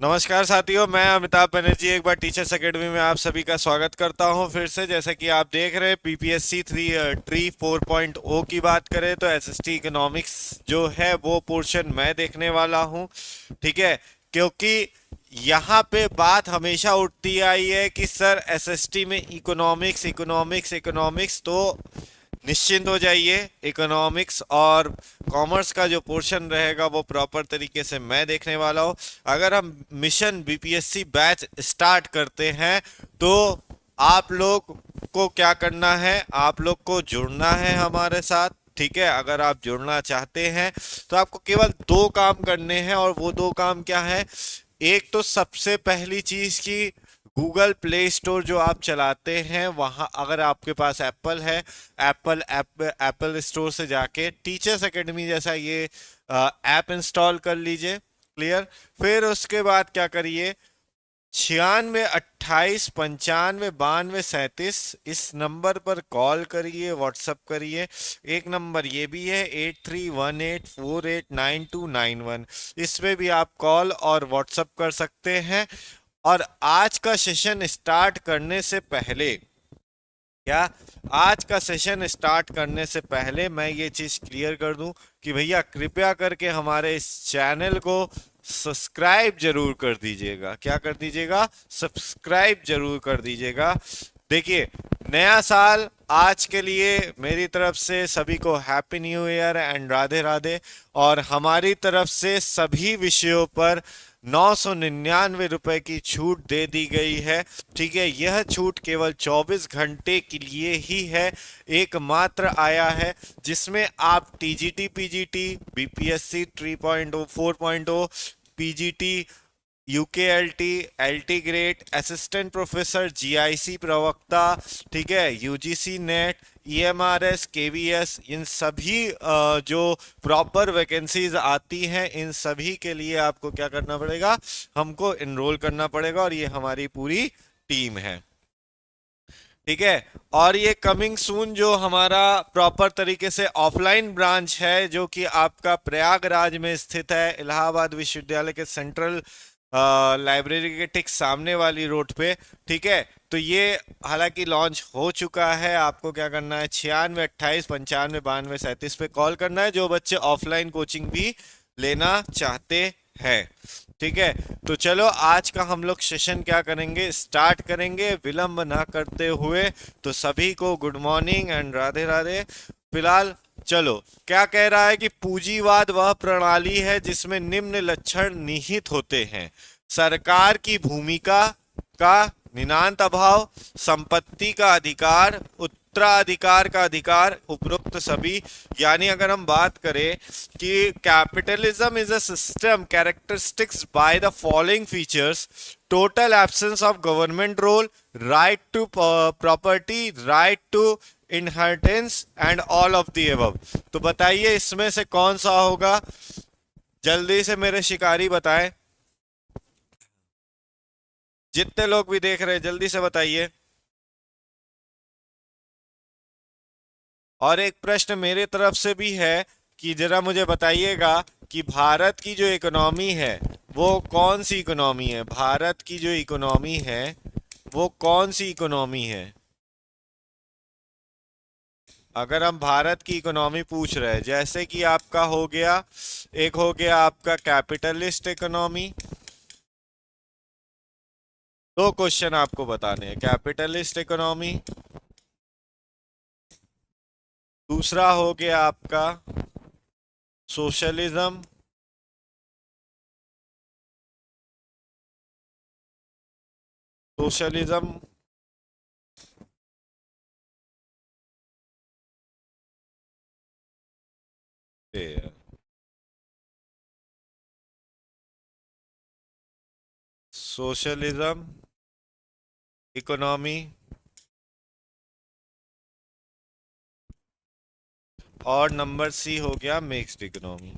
नमस्कार साथियों, मैं अमिताभ बनर्जी एक बार टीचर्स एकेडमी में आप सभी का स्वागत करता हूं फिर से। जैसा कि आप देख रहे हैं पीपीएससी ट्री 4.0 की बात करें तो एसएसटी इकोनॉमिक्स जो है वो पोर्शन मैं देखने वाला हूं। ठीक है, क्योंकि यहाँ पे बात हमेशा उठती आई है कि सर एसएसटी में इकोनॉमिक्स इकोनॉमिक्स इकोनॉमिक्स, तो निश्चिंत हो जाइए, इकोनॉमिक्स और कॉमर्स का जो पोर्शन रहेगा वो प्रॉपर तरीके से मैं देखने वाला हूँ। अगर हम मिशन बीपीएससी बैच स्टार्ट करते हैं तो आप लोग को क्या करना है, आप लोग को जुड़ना है हमारे साथ। ठीक है, अगर आप जुड़ना चाहते हैं तो आपको केवल दो काम करने हैं, और वो दो काम क्या है। एक तो सबसे पहली चीज की गूगल प्ले स्टोर जो आप चलाते हैं वहां, अगर आपके पास एप्पल है, एप्पल स्टोर से जाके टीचर्स एकेडमी जैसा ये ऐप इंस्टॉल कर लीजिए। क्लियर। फिर उसके बाद क्या करिए, 96 28 95 92 37 इस नंबर पर कॉल करिए, व्हाट्सअप करिए। एक नंबर ये भी है 8318489291, इसमें भी आप कॉल और व्हाट्सअप कर सकते हैं। और आज का सेशन स्टार्ट करने से पहले, क्या आज का सेशन स्टार्ट करने से पहले मैं ये चीज क्लियर कर दूं कि भैया कृपया करके हमारे इस चैनल को सब्सक्राइब जरूर कर दीजिएगा। क्या कर दीजिएगा? सब्सक्राइब जरूर कर दीजिएगा। देखिए, नया साल आज के लिए मेरी तरफ से सभी को happy new year and Radhe Radhe. और हमारी तरफ से सभी विषयों पर 999 रुपए की छूट दे दी गई है। ठीक है, यह छूट केवल 24 घंटे के लिए ही है, एकमात्र आया है, जिसमें आप TGT PGT BPSC 3.0 4.0 PGT UKLT LT grade assistant professor GIC प्रवक्ता, ठीक है, यूजीसी नेट ईएमआरएस केवीएस, इन सभी जो प्रॉपर वैकेंसीज आती हैं इन सभी के लिए आपको क्या करना पड़ेगा, हमको एनरोल करना पड़ेगा, और ये हमारी पूरी टीम है। ठीक है। और ये कमिंग सून जो हमारा प्रॉपर तरीके से ऑफलाइन ब्रांच है जो कि आपका प्रयागराज में स्थित है, इलाहाबाद विश्वविद्यालय के सेंट्रल लाइब्रेरी के ठीक सामने वाली रोड पे। ठीक है, तो ये हालांकि लॉन्च हो चुका है। आपको क्या करना है, 96 28 95 92 37 पे कॉल करना है जो बच्चे ऑफलाइन कोचिंग भी लेना चाहते हैं। ठीक है, तो चलो आज का हम लोग सेशन क्या करेंगे, स्टार्ट करेंगे विलंब ना करते हुए। तो सभी को good morning and Radhe Radhe. फिलहाल चलो, क्या कह रहा है कि पूंजीवाद वह प्रणाली है जिसमें निम्न लक्षण निहित होते हैं: सरकार की भूमिका का नितांत अभाव, संपत्ति का अधिकार, उत्तराधिकार का अधिकार, उपरोक्त सभी। यानी अगर हम बात करें कि capitalism is a system characteristics by the following features: total absence of government role, right to property, right to inheritance and all of the above. तो बताइए इसमें से कौन सा होगा? जल्दी से मेरे शिकारी बताएं, जितने लोग भी देख रहे हैं जल्दी से बताइए। और एक प्रश्न मेरे तरफ से भी है कि जरा मुझे बताइएगा कि भारत की जो इकोनॉमी है वो कौन सी इकोनॉमी है, भारत की जो इकोनॉमी है वो कौन सी इकोनॉमी है। अगर हम भारत की इकोनॉमी पूछ रहे हैं, जैसे कि आपका हो गया, एक हो गया आपका कैपिटलिस्ट इकोनॉमी। दो क्वेश्चन आपको बताने हैं, कैपिटलिस्ट इकोनॉमी। दूसरा हो गया आपका सोशलिज्म। Socialism socialism economy. और नंबर सी हो गया मिक्स्ड इकोनॉमी।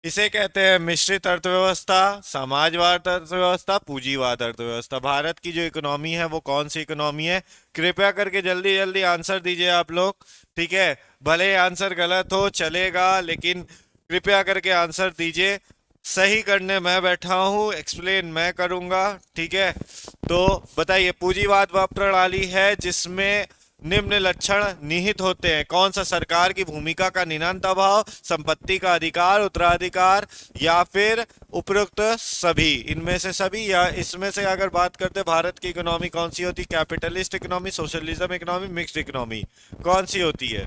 इसे कहते हैं मिश्रित अर्थव्यवस्था, समाजवाद अर्थव्यवस्था, पूंजीवाद अर्थव्यवस्था। भारत की जो इकोनॉमी है वो कौन सी इकोनॉमी है? कृपया करके जल्दी जल्दी आंसर दीजिए आप लोग। ठीक है, भले आंसर गलत हो चलेगा, लेकिन कृपया करके आंसर दीजिए। सही करने मैं बैठा हूँ, एक्सप्लेन मैं करूंगा। ठीक है, तो बताइए, पूंजीवाद वह प्रणाली है जिसमें निम्न लक्षण निहित होते हैं। कौन सा? सरकार की भूमिका का निरंतर अभाव, संपत्ति का अधिकार, उत्तराधिकार, या फिर उपरोक्त सभी? इनमें से सभी, या इसमें से अगर बात करते हैं भारत की इकोनॉमी कौन सी होती? Capitalist economy, socialism economy, mixed economy, कौन सी होती है?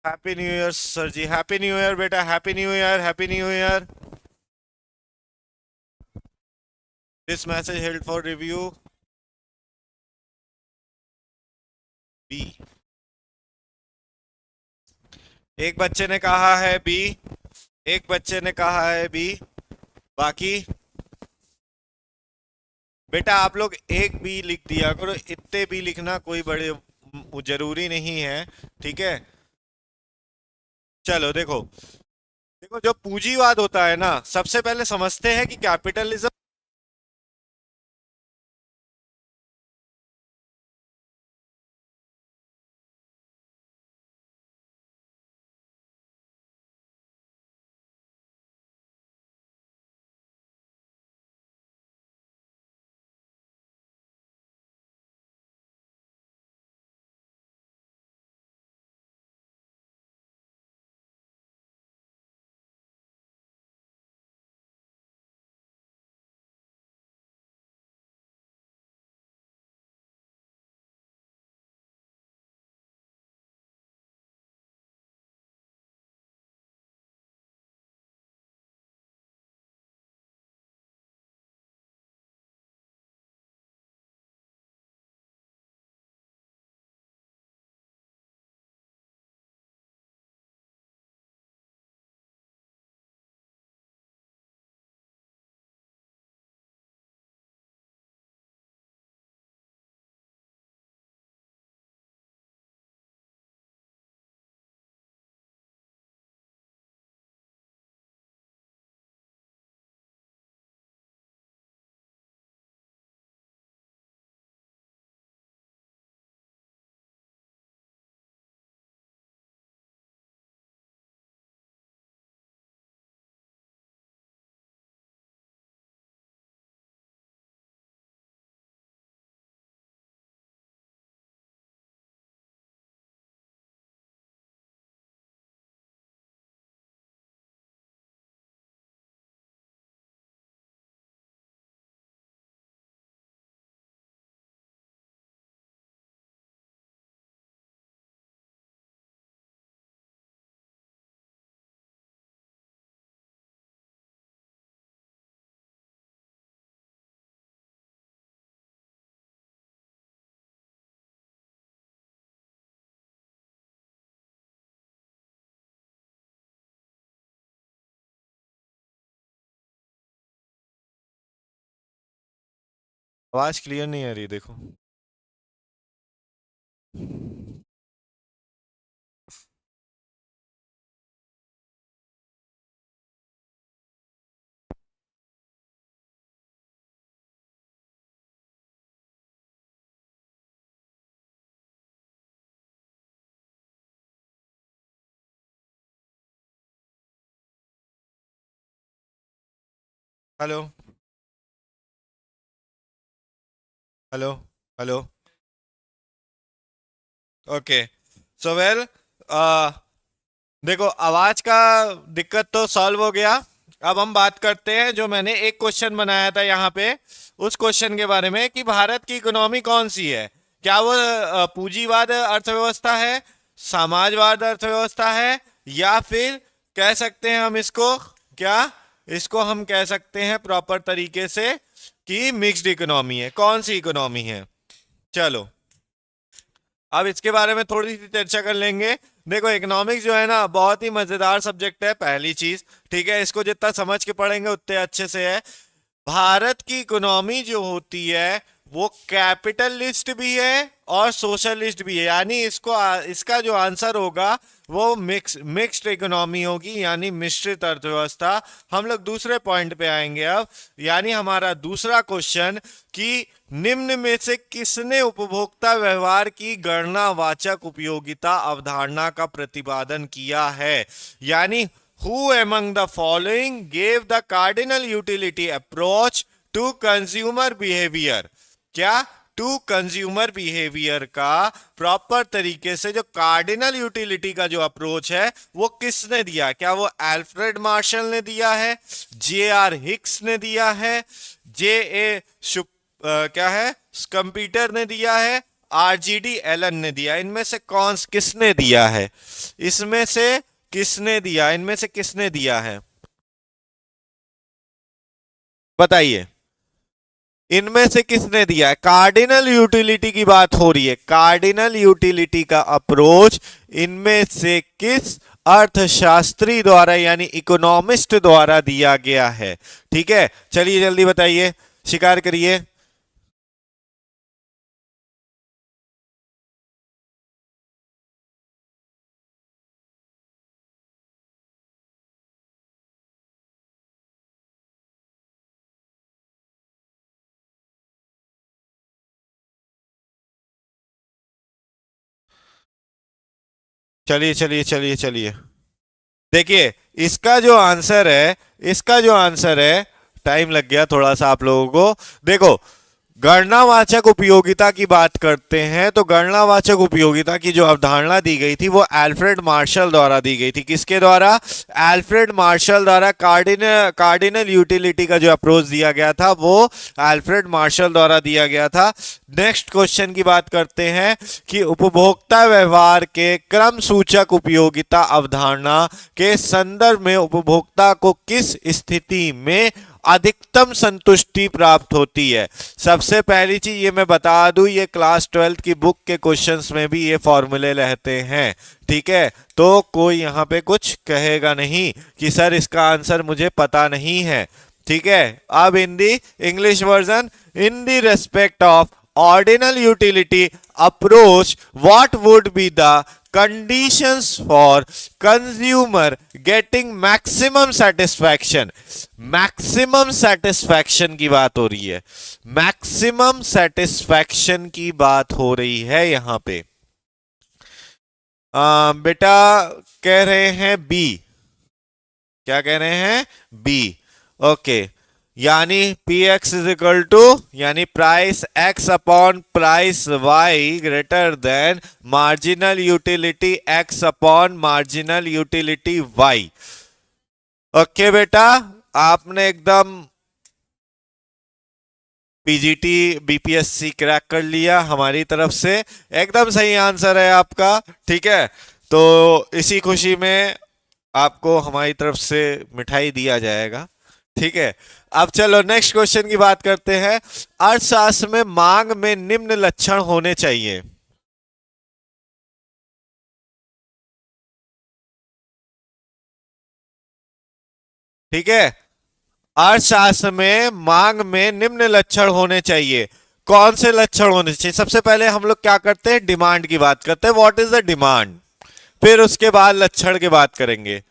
Happy new year sir ji, happy new year बेटा, happy new year, happy new year. This message held for review. B. एक बच्चे ने कहा है बी, एक बच्चे ने कहा है बी, बाकी? बेटा आप लोग एक बी लिख दिया करो, इतने भी लिखना कोई बड़े जरूरी नहीं है। ठीक है, चलो देखो, देखो जो पूंजीवाद होता है ना, सबसे पहले समझते हैं कि कैपिटलिज्म। आवाज क्लियर नहीं आ रही, देखो। Hello, hello, hello. Okay, so well, देखो आवाज का दिक्कत तो सॉल्व हो गया। अब हम बात करते हैं, जो मैंने एक क्वेश्चन बनाया था यहाँ पे, उस क्वेश्चन के बारे में कि भारत की इकोनॉमी कौन सी है। क्या वो पूंजीवाद अर्थव्यवस्था है, समाजवाद अर्थव्यवस्था है, या फिर कह सकते हैं हम इसको क्या, इसको हम कह सकते हैं प्रॉपर तरीके से कि मिक्स्ड इकोनॉमी है? कौन सी इकोनॉमी है? चलो अब इसके बारे में थोड़ी सी चर्चा कर लेंगे। देखो इकोनॉमिक्स जो है ना, बहुत ही मजेदार सब्जेक्ट है, पहली चीज। ठीक है, इसको जितना समझ के पढ़ेंगे उतने अच्छे से है। भारत की इकोनॉमी जो होती है वो कैपिटलिस्ट भी है और सोशलिस्ट भी है, यानी इसका जो आंसर होगा वो मिक्स्ड इकोनॉमी होगी, यानी मिश्रित अर्थव्यवस्था। हम लोग दूसरे पॉइंट पे आएंगे अब, यानी हमारा दूसरा क्वेश्चन कि निम्न में से किसने उपभोक्ता व्यवहार की गणनावाचक उपयोगिता अवधारणा का प्रतिपादन किया है, यानी who among the following gave the cardinal utility approach to consumer behavior। क्या टू कंज्यूमर बिहेवियर का प्रॉपर तरीके से जो कार्डिनल यूटिलिटी का जो अप्रोच है वो किसने दिया? क्या वो अल्फ्रेड मार्शल ने दिया है, जे आर हिक्स ने दिया है, जे ए क्या है कंप्यूटर ने दिया है, आरजीडी एलन ने दिया? इनमें से कौन किसने दिया है? इसमें से किसने दिया? इनमें से किसने दिया है बताइए? इनमें से किसने दिया है? कार्डिनल यूटिलिटी की बात हो रही है, कार्डिनल यूटिलिटी का अप्रोच इनमें से किस अर्थशास्त्री द्वारा यानी इकोनॉमिस्ट द्वारा दिया गया है? ठीक है, चलिए जल्दी बताइए, शिकार करिए। चलिए चलिए चलिए चलिए, देखिए इसका जो आंसर है, इसका जो आंसर है, टाइम लग गया थोड़ा सा आप लोगों को। देखो, गणनावाचक उपयोगिता की बात करते हैं तो गणनावाचक उपयोगिता की जो अवधारणा दी गई थी वो अल्फ्रेड मार्शल द्वारा दी गई थी। किसके द्वारा? अल्फ्रेड मार्शल द्वारा। कार्डिनल यूटिलिटी का जो अप्रोच दिया गया था वो अल्फ्रेड मार्शल द्वारा दिया गया था। नेक्स्ट क्वेश्चन की बात करते हैं कि उपभोक्ता व्यवहार के क्रम सूचक उपयोगिता अवधारणा के संदर्भ में उपभोक्ता को किस स्थिति में अधिकतम संतुष्टि प्राप्त होती है? सबसे पहली चीज ये मैं बता दूं, ये क्लास 12 की बुक के क्वेश्चंस में भी ये फॉर्मूले रहते हैं। ठीक है, तो कोई यहां पे कुछ कहेगा नहीं कि सर इसका आंसर मुझे पता नहीं है। ठीक है, अब in the English version, in the respect of ordinal utility approach, what would be the conditions for consumer getting maximum satisfaction? maximum satisfaction की बात हो रही है, maximum satisfaction की बात हो रही है यहां पे। बेटा कह रहे हैं बी, क्या कह रहे हैं? बी। ओके, यानी P X is equal to, यानी price X upon price Y greater than marginal utility X upon marginal utility Y. Okay बेटा, आपने एकदम पीजीटी बीपीएससी क्रैक कर लिया हमारी तरफ से, एकदम सही आंसर है आपका। ठीक है, तो इसी खुशी में आपको हमारी तरफ से मिठाई दिया जाएगा। ठीक है, अब चलो नेक्स्ट क्वेश्चन की बात करते हैं। अर्थशास्त्र में मांग में निम्न लक्षण होने चाहिए। ठीक है, अर्थशास्त्र में मांग में निम्न लक्षण होने चाहिए। कौन से लक्षण होने चाहिए? सबसे पहले हम लोग क्या करते हैं? डिमांड की बात करते हैं, व्हाट इज द डिमांड, फिर उसके बाद लक्षण की बात करेंगे।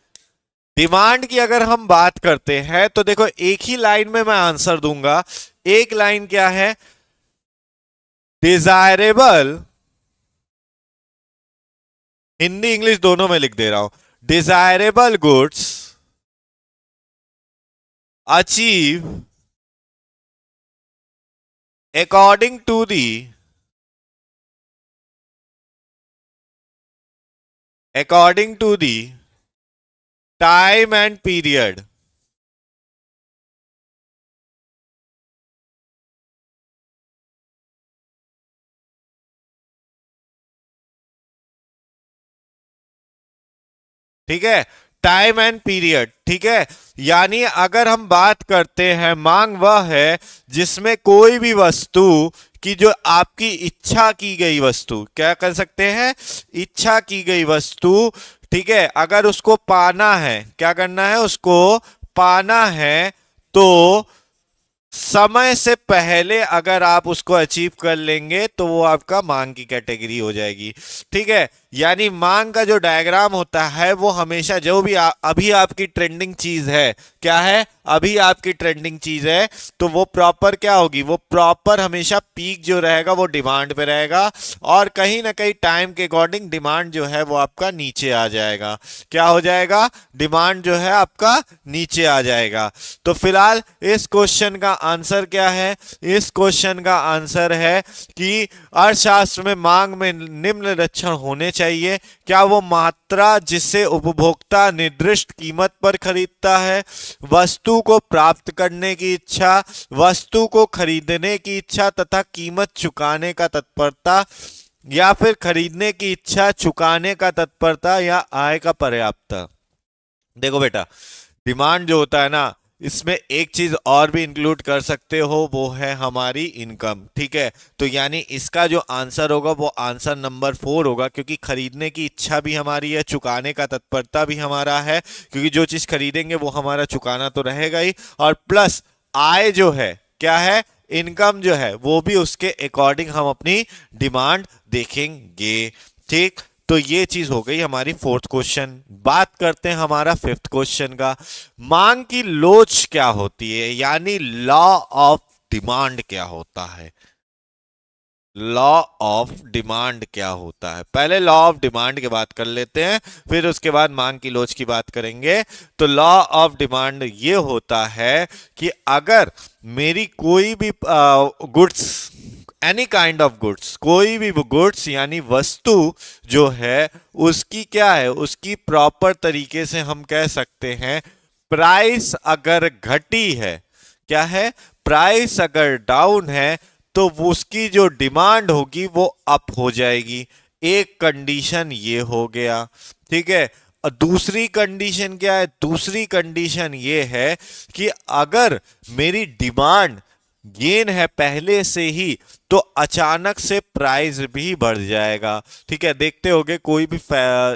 डिमांड की अगर हम बात करते हैं तो देखो एक ही लाइन में मैं आंसर दूंगा। एक लाइन क्या है? डिजायरेबल, हिंदी इंग्लिश दोनों में लिख दे रहा हूं, desirable goods achieve according to the time and period. ठीक है, टाइम एंड पीरियड। ठीक है, यानी अगर हम बात करते हैं, मांग वह है जिसमें कोई भी वस्तु की जो आपकी इच्छा की गई वस्तु, क्या कर सकते हैं? इच्छा की गई वस्तु, ठीक है, अगर उसको पाना है, क्या करना है? उसको पाना है, तो समय से पहले अगर आप उसको अचीव कर लेंगे तो वो आपका मांग की कैटेगरी हो जाएगी। ठीक है, यानी मांग का जो डायग्राम होता है वो हमेशा जो भी अभी आपकी ट्रेंडिंग चीज है, क्या है, अभी आपकी ट्रेंडिंग चीज है, तो वो प्रॉपर क्या होगी, वो प्रॉपर हमेशा पीक जो रहेगा वो डिमांड पे रहेगा, और कहीं ना कहीं टाइम के अकॉर्डिंग डिमांड जो है वो आपका नीचे आ जाएगा। क्या हो जाएगा, डिमांड जो है आपका नीचे आ जाएगा। तो फिलहाल इस क्वेश्चन का आंसर क्या है, इस क्वेश्चन का आंसर है कि अर्थशास्त्र में मांग में निम्न लक्षण होने चाहिए। क्या वो मात्रा जिसे उपभोक्ता निर्दिष्ट कीमत पर खरीदता है, वस्तु को प्राप्त करने की इच्छा, वस्तु को खरीदने की इच्छा तथा कीमत चुकाने का तत्परता, या फिर खरीदने की इच्छा, चुकाने का तत्परता, या आय का पर्याप्त। देखो बेटा, डिमांड जो होता है ना, इसमें एक चीज और भी इंक्लूड कर सकते हो, वो है हमारी इनकम। ठीक है, तो यानी इसका जो आंसर होगा वो आंसर नंबर 4 होगा, क्योंकि खरीदने की इच्छा भी हमारी है, चुकाने का तत्परता भी हमारा है, क्योंकि जो चीज खरीदेंगे वो हमारा चुकाना तो रहेगा ही, और प्लस आय जो है, क्या है, इनकम जो है, वो भी उसके अकॉर्डिंग हम अपनी डिमांड देखेंगे। ठीक, तो ये चीज हो गई हमारी फोर्थ क्वेश्चन। बात करते हैं हमारा फिफ्थ क्वेश्चन का। मांग की लोच क्या होती है, यानी लॉ ऑफ डिमांड क्या होता है, लॉ ऑफ डिमांड क्या होता है। पहले लॉ ऑफ डिमांड की बात कर लेते हैं, फिर उसके बाद मांग की लोच की बात करेंगे। तो लॉ ऑफ डिमांड ये होता है कि अगर मेरी कोई भी goods, any kind of goods, कोई भी गुड्स यानी वस्तु जो है उसकी क्या है, उसकी प्रॉपर तरीके से हम कह सकते हैं प्राइस अगर घटी है, क्या है, प्राइस अगर डाउन है, तो वो उसकी जो डिमांड होगी वो अप हो जाएगी। एक कंडीशन ये हो गया। ठीक है, और दूसरी कंडीशन क्या है, दूसरी कंडीशन ये है कि अगर मेरी डिमांड गेन है पहले से ही, तो अचानक से प्राइस भी बढ़ जाएगा। ठीक है, देखते होगे कोई भी,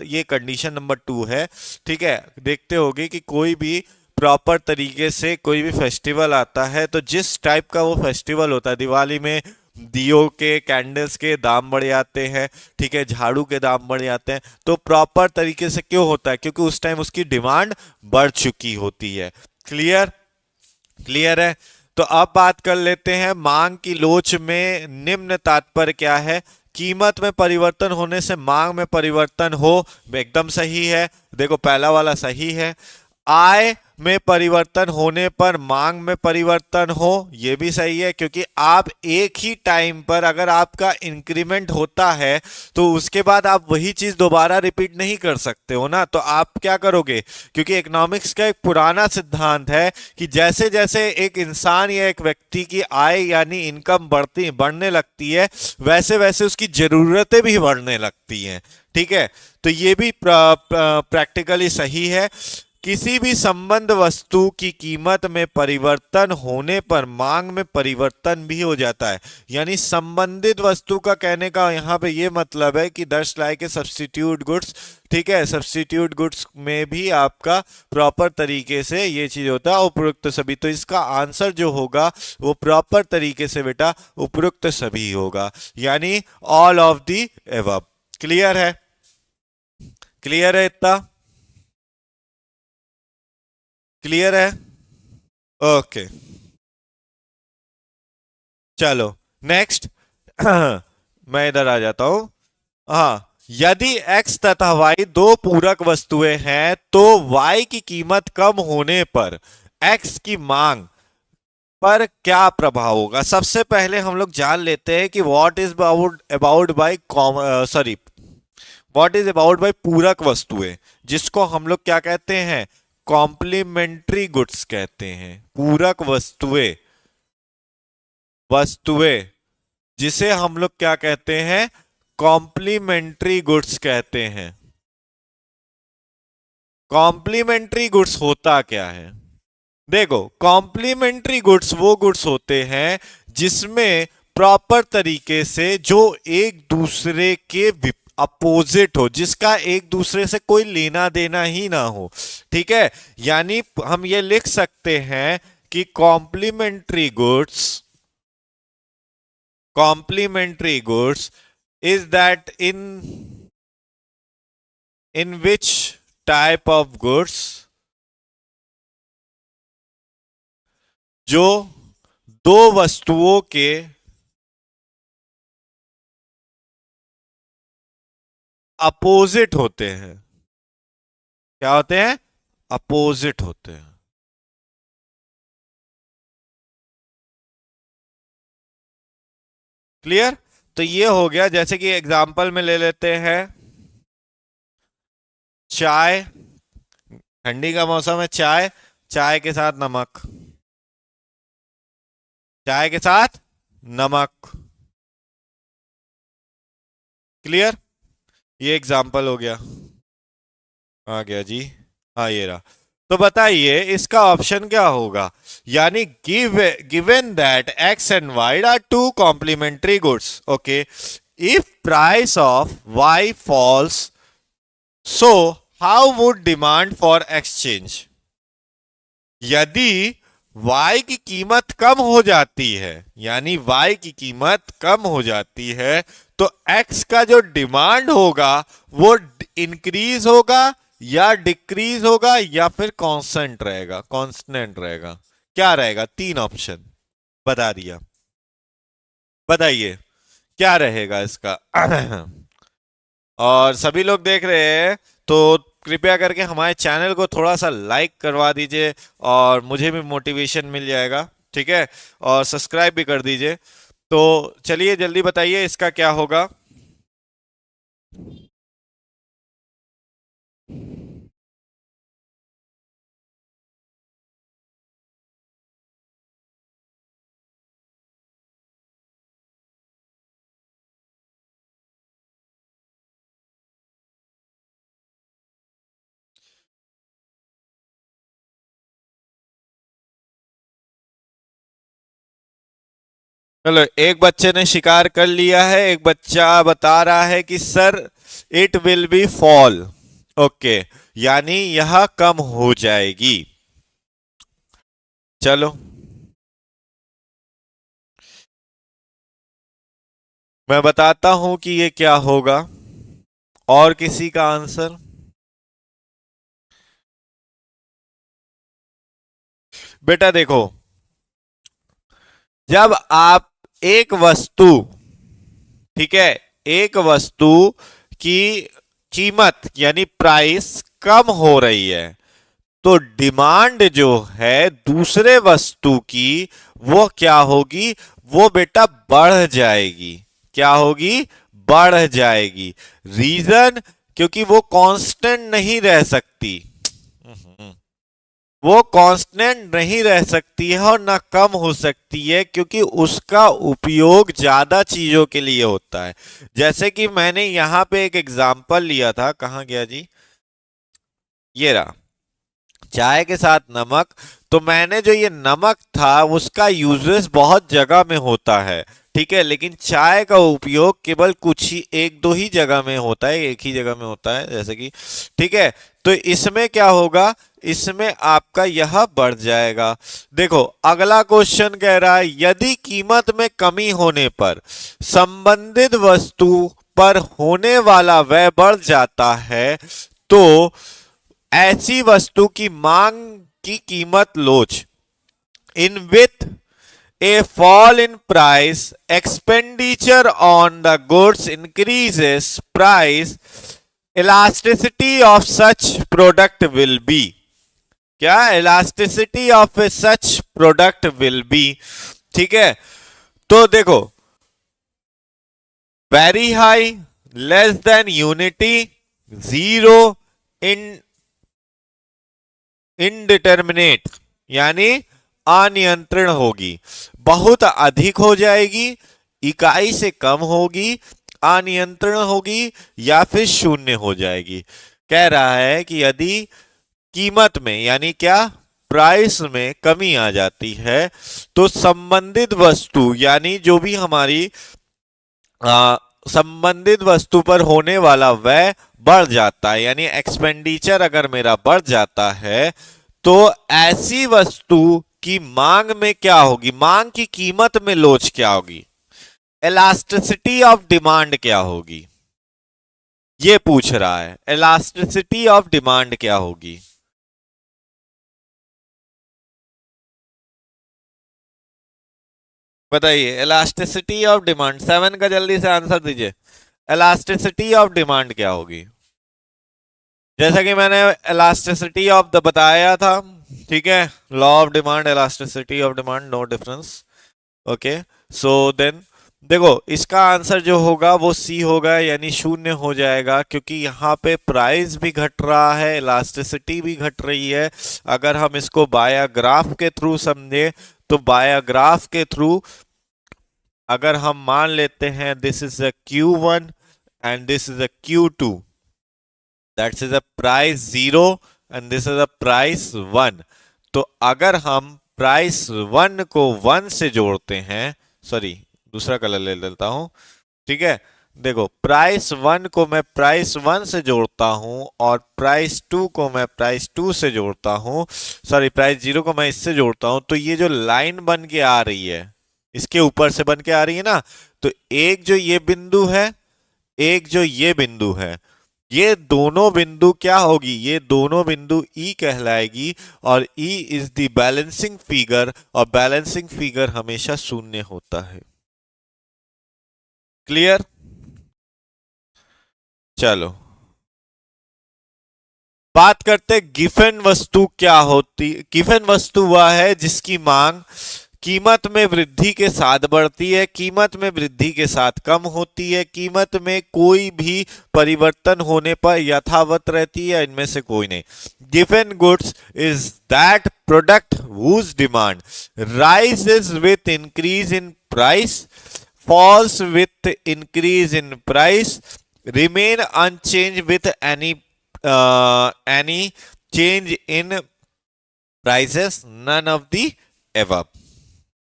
ये कंडीशन नंबर 2 है। ठीक है, देखते होगे कि कोई भी प्रॉपर तरीके से कोई भी फेस्टिवल आता है, तो जिस टाइप का वो फेस्टिवल होता है, दिवाली में दियो के, कैंडल्स के दाम बढ़ जाते हैं, ठीक है, झाड़ू के दाम बढ़ जाते हैं, तो प्रॉपर तरीके से क्यों होता है, क्योंकि उस टाइम उसकी डिमांड बढ़ चुकी होती है। क्लियर, क्लियर है। तो अब बात कर लेते हैं मांग की लोच में निम्न तात्पर्य क्या है। कीमत में परिवर्तन होने से मांग में परिवर्तन हो, एकदम सही है, देखो पहला वाला सही है। आय में परिवर्तन होने पर मांग में परिवर्तन हो, यह भी सही है, क्योंकि आप एक ही टाइम पर अगर आपका इंक्रीमेंट होता है तो उसके बाद आप वही चीज दोबारा रिपीट नहीं कर सकते हो ना, तो आप क्या करोगे, क्योंकि इकोनॉमिक्स का एक पुराना सिद्धांत है कि जैसे जैसे एक इंसान या एक व्यक्ति की आय यानी इनकम बढ़ने लगती है, वैसे वैसे उसकी जरूरतें भी बढ़ने लगती हैं। ठीक है, तो ये भी प्रैक्टिकली सही है। किसी भी संबंध वस्तु की कीमत में परिवर्तन होने पर मांग में परिवर्तन भी हो जाता है, यानी संबंधित वस्तु का कहने का यहाँ पे ये मतलब है कि that's like a substitute goods. ठीक है, सब्स्टिट्यूट गुड्स में भी आपका प्रॉपर तरीके से ये चीज होता है उपयुक्त सभी, तो इसका आंसर जो होगा वो प्रॉपर तरीके से बेटा उपयुक्त सभी होगा, यानी all of the above. Clear है, क्लियर है, इतना क्लियर है। ओके, चलो नेक्स्ट। मैं इधर आ जाता हूं। हाँ, यदि x तथा y दो पूरक वस्तुएं हैं तो y की कीमत कम होने पर x की मांग पर क्या प्रभाव होगा। सबसे पहले हम लोग जान लेते हैं कि what is about by sorry what is about by पूरक वस्तुएं, जिसको हम लोग क्या कहते हैं, कॉम्प्लीमेंट्री गुड्स कहते हैं। पूरक वस्तुएं, वस्तुएं जिसे हम लोग क्या कहते हैं, कॉम्प्लीमेंट्री गुड्स कहते हैं। कॉम्प्लीमेंट्री गुड्स होता क्या है, देखो कॉम्प्लीमेंट्री गुड्स वो गुड्स होते हैं जिसमें प्रॉपर तरीके से जो एक दूसरे के अपोजिट हो, जिसका एक दूसरे से कोई लेना देना ही ना हो। ठीक है, यानी हम ये लिख सकते हैं कि complementary goods is that in which type of goods जो दो वस्तुओं के अपोजिट होते हैं। क्या होते हैं? अपोजिट होते हैं। क्लियर? तो ये हो गया, जैसे कि एग्जांपल में ले लेते हैं चाय। ठंडी का मौसम है, चाय, चाय के साथ नमक, चाय के साथ नमक। क्लियर? ये एग्जांपल हो गया। आ गया जी, हाँ ये रहा। तो बताइए इसका ऑप्शन क्या होगा? यानी given that X and Y are two complementary goods, okay, if price of Y falls, so how would demand for exchange? यदि y की कीमत कम हो जाती है, यानी y की कीमत कम हो जाती है, तो x का जो डिमांड होगा वो इंक्रीज होगा या डिक्रीज होगा या फिर कांस्टेंट रहेगा? कांस्टेंट रहेगा। क्या रहेगा? तीन ऑप्शन बता दिया, बताइए क्या रहेगा इसका। और सभी लोग देख रहे हैं तो कृपया करके हमारे चैनल को थोड़ा सा लाइक करवा दीजिए और मुझे भी मोटिवेशन मिल जाएगा, ठीक है? और सब्सक्राइब भी कर दीजिए। तो चलिए जल्दी बताइए इसका क्या होगा। चलो, एक बच्चे ने शिकार कर लिया है, एक बच्चा बता रहा है कि sir it will B fall, okay, यानी यह कम हो जाएगी। चलो मैं बताता हूं कि ये क्या होगा। और किसी का आंसर? बेटा देखो, जब आप एक वस्तु, ठीक है, एक वस्तु की कीमत यानी प्राइस कम हो रही है, तो डिमांड जो है दूसरे वस्तु की वो क्या होगी? वो बेटा बढ़ जाएगी। क्या होगी? बढ़ जाएगी। रीजन, क्योंकि वो कांस्टेंट नहीं रह सकती, वो कांस्टेंट नहीं रह सकती है और ना कम हो सकती है, क्योंकि उसका उपयोग ज्यादा चीजों के लिए होता है। जैसे कि मैंने यहां पे एक एग्जांपल लिया था, कहां गया जी, ये रहा, चाय के साथ नमक। तो मैंने जो ये नमक था उसका यूजेस बहुत जगह में होता है, ठीक है, लेकिन चाय का उपयोग केवल कुछ ही एक दो ही जगह में होता है, एक ही जगह में होता है, जैसे कि, ठीक है। तो इसमें क्या होगा? इसमें आपका यह बढ़ जाएगा। देखो अगला क्वेश्चन कह रहा है यदि कीमत में कमी होने पर संबंधित वस्तु पर होने वाला व्यय बढ़ जाता है, तो ऐसी वस्तु की मांग की कीमत लोच। In with a fall in price, expenditure on the goods increases price, elasticity of such product will be। क्या elasticity of such product will be? ठीक है, तो देखो, very high, less than unity, zero, indeterminate यानी अनियंत्रण होगी, बहुत अधिक हो जाएगी, इकाई से कम होगी, अनियंत्रण होगी, या फिर शून्य हो जाएगी। कह रहा है कि यदि कीमत में यानी क्या, प्राइस में कमी आ जाती है, तो संबंधित वस्तु यानी जो भी हमारी संबंधित वस्तु पर होने वाला व्यय बढ़ जाता है, यानी एक्सपेंडिचर अगर मेरा बढ़ जाता है, तो ऐसी वस्तु कि मांग में क्या होगी, मांग की कीमत में लोच क्या होगी, इलास्टिसिटी ऑफ डिमांड क्या होगी, ये पूछ रहा है। इलास्टिसिटी ऑफ डिमांड क्या होगी? बताइए, इलास्टिसिटी ऑफ डिमांड, 7 का जल्दी से आंसर दीजिए। इलास्टिसिटी ऑफ डिमांड क्या होगी? जैसा कि मैंने इलास्टिसिटी ऑफ द बताया था, ठीक है, law of demand, elasticity of demand, no difference. Okay, so then देखो इसका आंसर जो होगा वो सी होगा, यानी शून्य हो जाएगा, क्योंकि यहाँ पे प्राइस भी घट रहा है, इलास्टिसिटी भी घट रही है। अगर हम इसको बायोग्राफ के थ्रू समझे तो बायोग्राफ के थ्रू अगर हम मान लेते हैं this is a Q1 and this is a Q2, that's is a price 0 and this is a price 1। तो अगर हम प्राइस 1 को 1 से जोड़ते हैं, सॉरी दूसरा कलर ले लेता हूं, ठीक है, देखो प्राइस 1 को मैं प्राइस 1 से जोड़ता हूं और प्राइस 2 को मैं प्राइस 2 से जोड़ता हूं, सॉरी प्राइस 0 को मैं इससे जोड़ता हूं, तो ये जो लाइन बन के आ रही है इसके ऊपर से बन के आ रही है ना, तो एक जो ये बिंदु है, एक जो ये बिंदु है, ये दोनों बिंदु क्या होगी, ये दोनों बिंदु ई कहलाएगी, और E is the balancing figure, और बैलेंसिंग फिगर हमेशा शून्य होता है। क्लियर? चलो बात करते गिफन वस्तु क्या होती। गिफन वस्तु वह है जिसकी मांग कीमत में वृद्धि के साथ बढ़ती है, कीमत में वृद्धि के साथ कम होती है, कीमत में कोई भी परिवर्तन होने पर यथावत रहती है, इनमें से कोई नहीं। Given goods is that product whose demand rises with increase in price, falls with increase in price, remain unchanged with any change in prices, none of the above।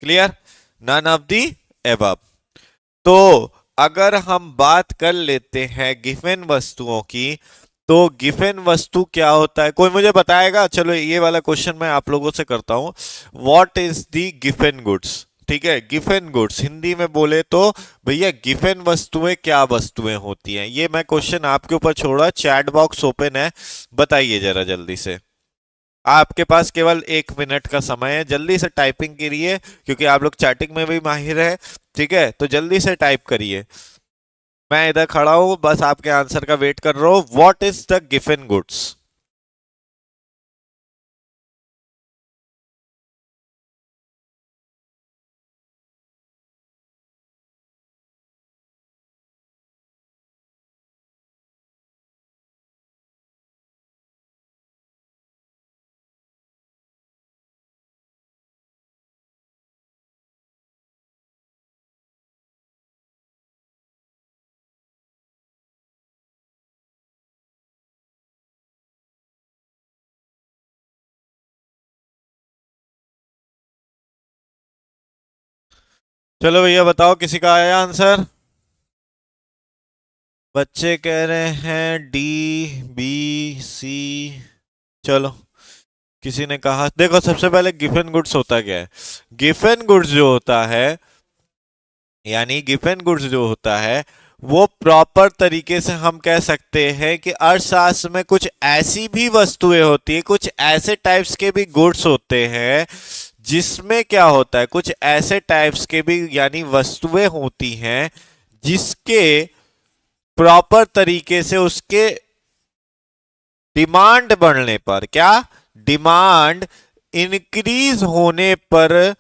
Clear? None of the above. तो अगर हम बात कर लेते हैं Giffen वस्तुओं की, तो गिफन वस्तु क्या होता है, कोई मुझे बताएगा? चलो ये वाला क्वेश्चन मैं आप लोगों से करता हूं, what is the Giffen goods? ठीक है, गिफन गुड्स हिंदी में बोले तो भैया गिफन वस्तुएं क्या वस्तुएं होती हैं, ये मैं क्वेश्चन आपके ऊपर छोड़ा, चैट बॉक्स ओपन है, बताइए जरा जल्दी से। आपके पास केवल 1 मिनट का समय है, जल्दी से टाइपिंग करिए क्योंकि आप लोग चैटिंग में भी माहिर है, ठीक है, तो जल्दी से टाइप करिए। मैं इधर खड़ा हूं, बस आपके आंसर का वेट कर रहा हूं। What is the given goods? चलो भैया बताओ, किसी का आया आंसर? बच्चे कह रहे हैं डी, बी, सी। चलो किसी ने कहा, देखो सबसे पहले गिफन गुड्स होता क्या है? गिफन गुड्स जो होता है, यानी गिफन गुड्स जो होता है वो प्रॉपर तरीके से हम कह सकते हैं कि अर्थशास्त्र में कुछ ऐसी भी वस्तुएं होती है, कुछ ऐसे टाइप्स के भी गुड्स होते हैं जिसमें क्या होता है, कुछ ऐसे टाइप्स के भी यानी वस्तुएं होती हैं जिसके प्रॉपर तरीके से उसके डिमांड बढ़ने पर, क्या डिमांड इंक्रीज होने पर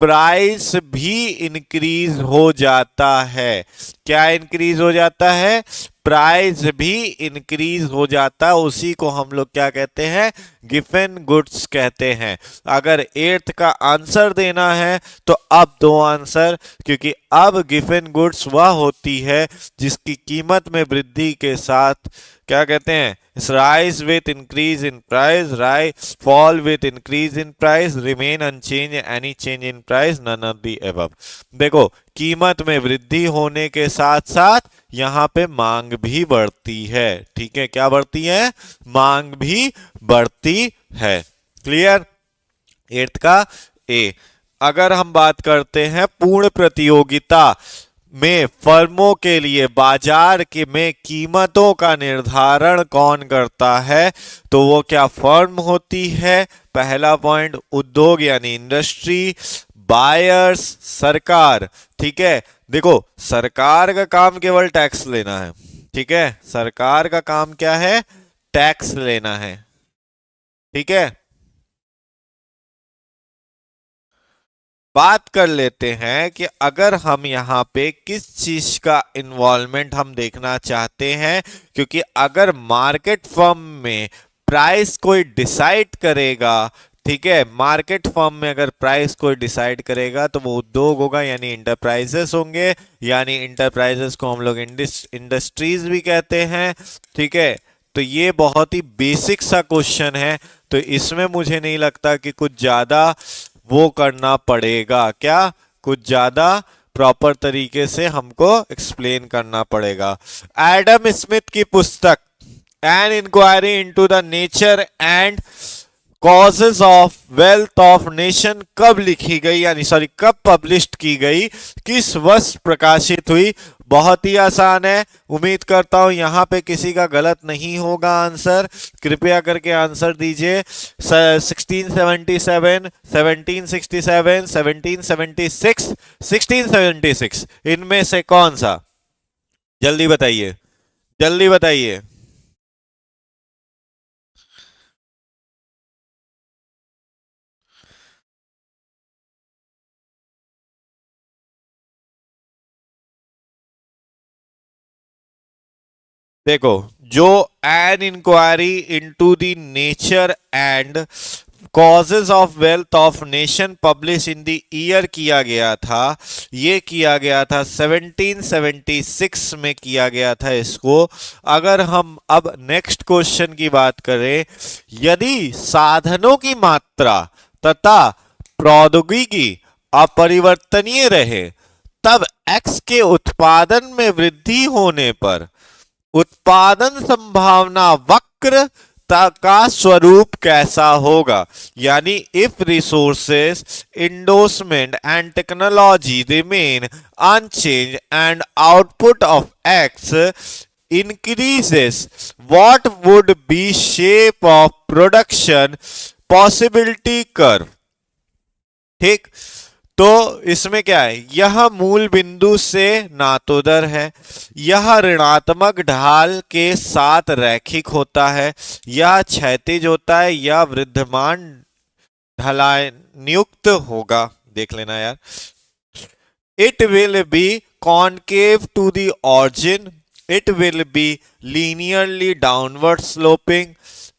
प्राइस भी इंक्रीज हो जाता है। क्या इंक्रीज हो जाता है? प्राइस भी इंक्रीज हो जाता है, उसी को हम लोग क्या कहते हैं? गिवन गुड्स कहते हैं। अगर 8th का आंसर देना है तो अब 2 आंसर, क्योंकि अब गिवन गुड्स वह होती है जिसकी कीमत में वृद्धि के साथ क्या कहते हैं? rise with increase in price, rise fall with increase in price, remain unchanged, any change in price, none of the above। देखो कीमत में वृद्धि होने के साथ साथ यहां पे मांग भी बढ़ती है, ठीक है, क्या बढ़ती है? मांग भी बढ़ती है। क्लियर? एट्थ का ए। अगर हम बात करते हैं पूर्ण प्रतियोगिता में फर्मों के लिए बाजार के में कीमतों का निर्धारण कौन करता है, तो वो क्या फर्म होती है? पहला पॉइंट उद्योग यानी इंडस्ट्री, बायर्स सरकार। ठीक है, देखो सरकार का काम केवल टैक्स लेना है। ठीक है, सरकार का काम क्या है? टैक्स लेना है। ठीक है, बात कर लेते हैं कि अगर हम यहाँ पे किस चीज का इन्वॉल्वमेंट हम देखना चाहते हैं, क्योंकि अगर मार्केट फर्म में प्राइस कोई डिसाइड करेगा, ठीक है, मार्केट फर्म में अगर प्राइस कोई डिसाइड करेगा तो वो उद्योग होगा यानी इंटरप्राइजेस होंगे, यानी इंटरप्राइजेस को हम लोग इंडस्ट्रीज भी कहते हैं। ठीक है, तो ये बहुत ही बेसिक सा क्वेश्चन है, तो इसमें मुझे नहीं लगता कि कुछ ज्यादा वो करना पड़ेगा, क्या कुछ ज्यादा प्रॉपर तरीके से हमको एक्सप्लेन करना पड़ेगा। एडम स्मिथ की पुस्तक an inquiry into the nature and causes of wealth of nation कब लिखी गई, यानी सॉरी कब पब्लिश्ड की गई, किस वर्ष प्रकाशित हुई? बहुत ही आसान है, उम्मीद करता हूं यहां पे किसी का गलत नहीं होगा आंसर। कृपया करके आंसर दीजिए। 1677, 1767, 1776, 1676, इनमें से कौन सा? जल्दी बताइए, जल्दी बताइए। देखो, जो an inquiry into the nature and causes of wealth of nation publish in the year किया गया था, ये किया गया था 1776 में किया गया था इसको। अगर हम अब नेक्स्ट क्वेश्चन की बात करें, यदि साधनों की मात्रा तथा प्रौद्योगिकी अपरिवर्तनीय रहे, तब एक्स के उत्पादन में वृद्धि होने पर उत्पादन संभावना वक्र का स्वरूप कैसा होगा? यानी if resources endowment and technology remain unchange and output of X increases, what would be shape of production possibility curve? ठीक, तो इसमें क्या है, यह मूल बिंदु से नातोदर है, यह ऋणात्मक ढाल के साथ रैखिक होता है, यह क्षैतिज होता है, यह वृद्धमान ढलानयुक्त होगा। देख लेना यार। It will be concave to the origin. It will be linearly downward sloping.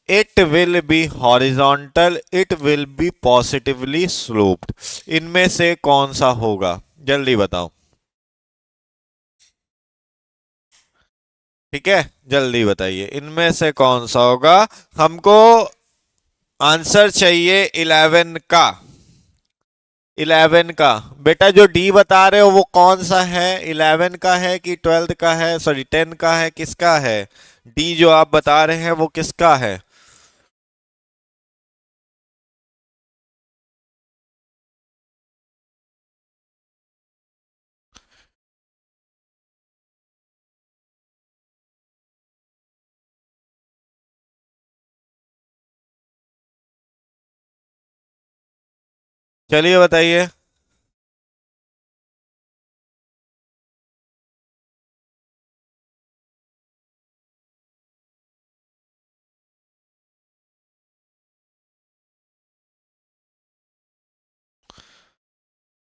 It will be horizontal. It will be positively sloped. इनमें से कौन सा होगा? जल्दी बताओ। ठीक है, जल्दी बताइए इनमें से कौन सा होगा। हमको आंसर चाहिए 11 का। 11 का बेटा, जो डी बता रहे हो वो कौन सा है? 11 का है कि 12 का है, सॉरी 10 का है, किसका है? डी जो आप बता रहे हैं वो किसका है? चलिए बताइए।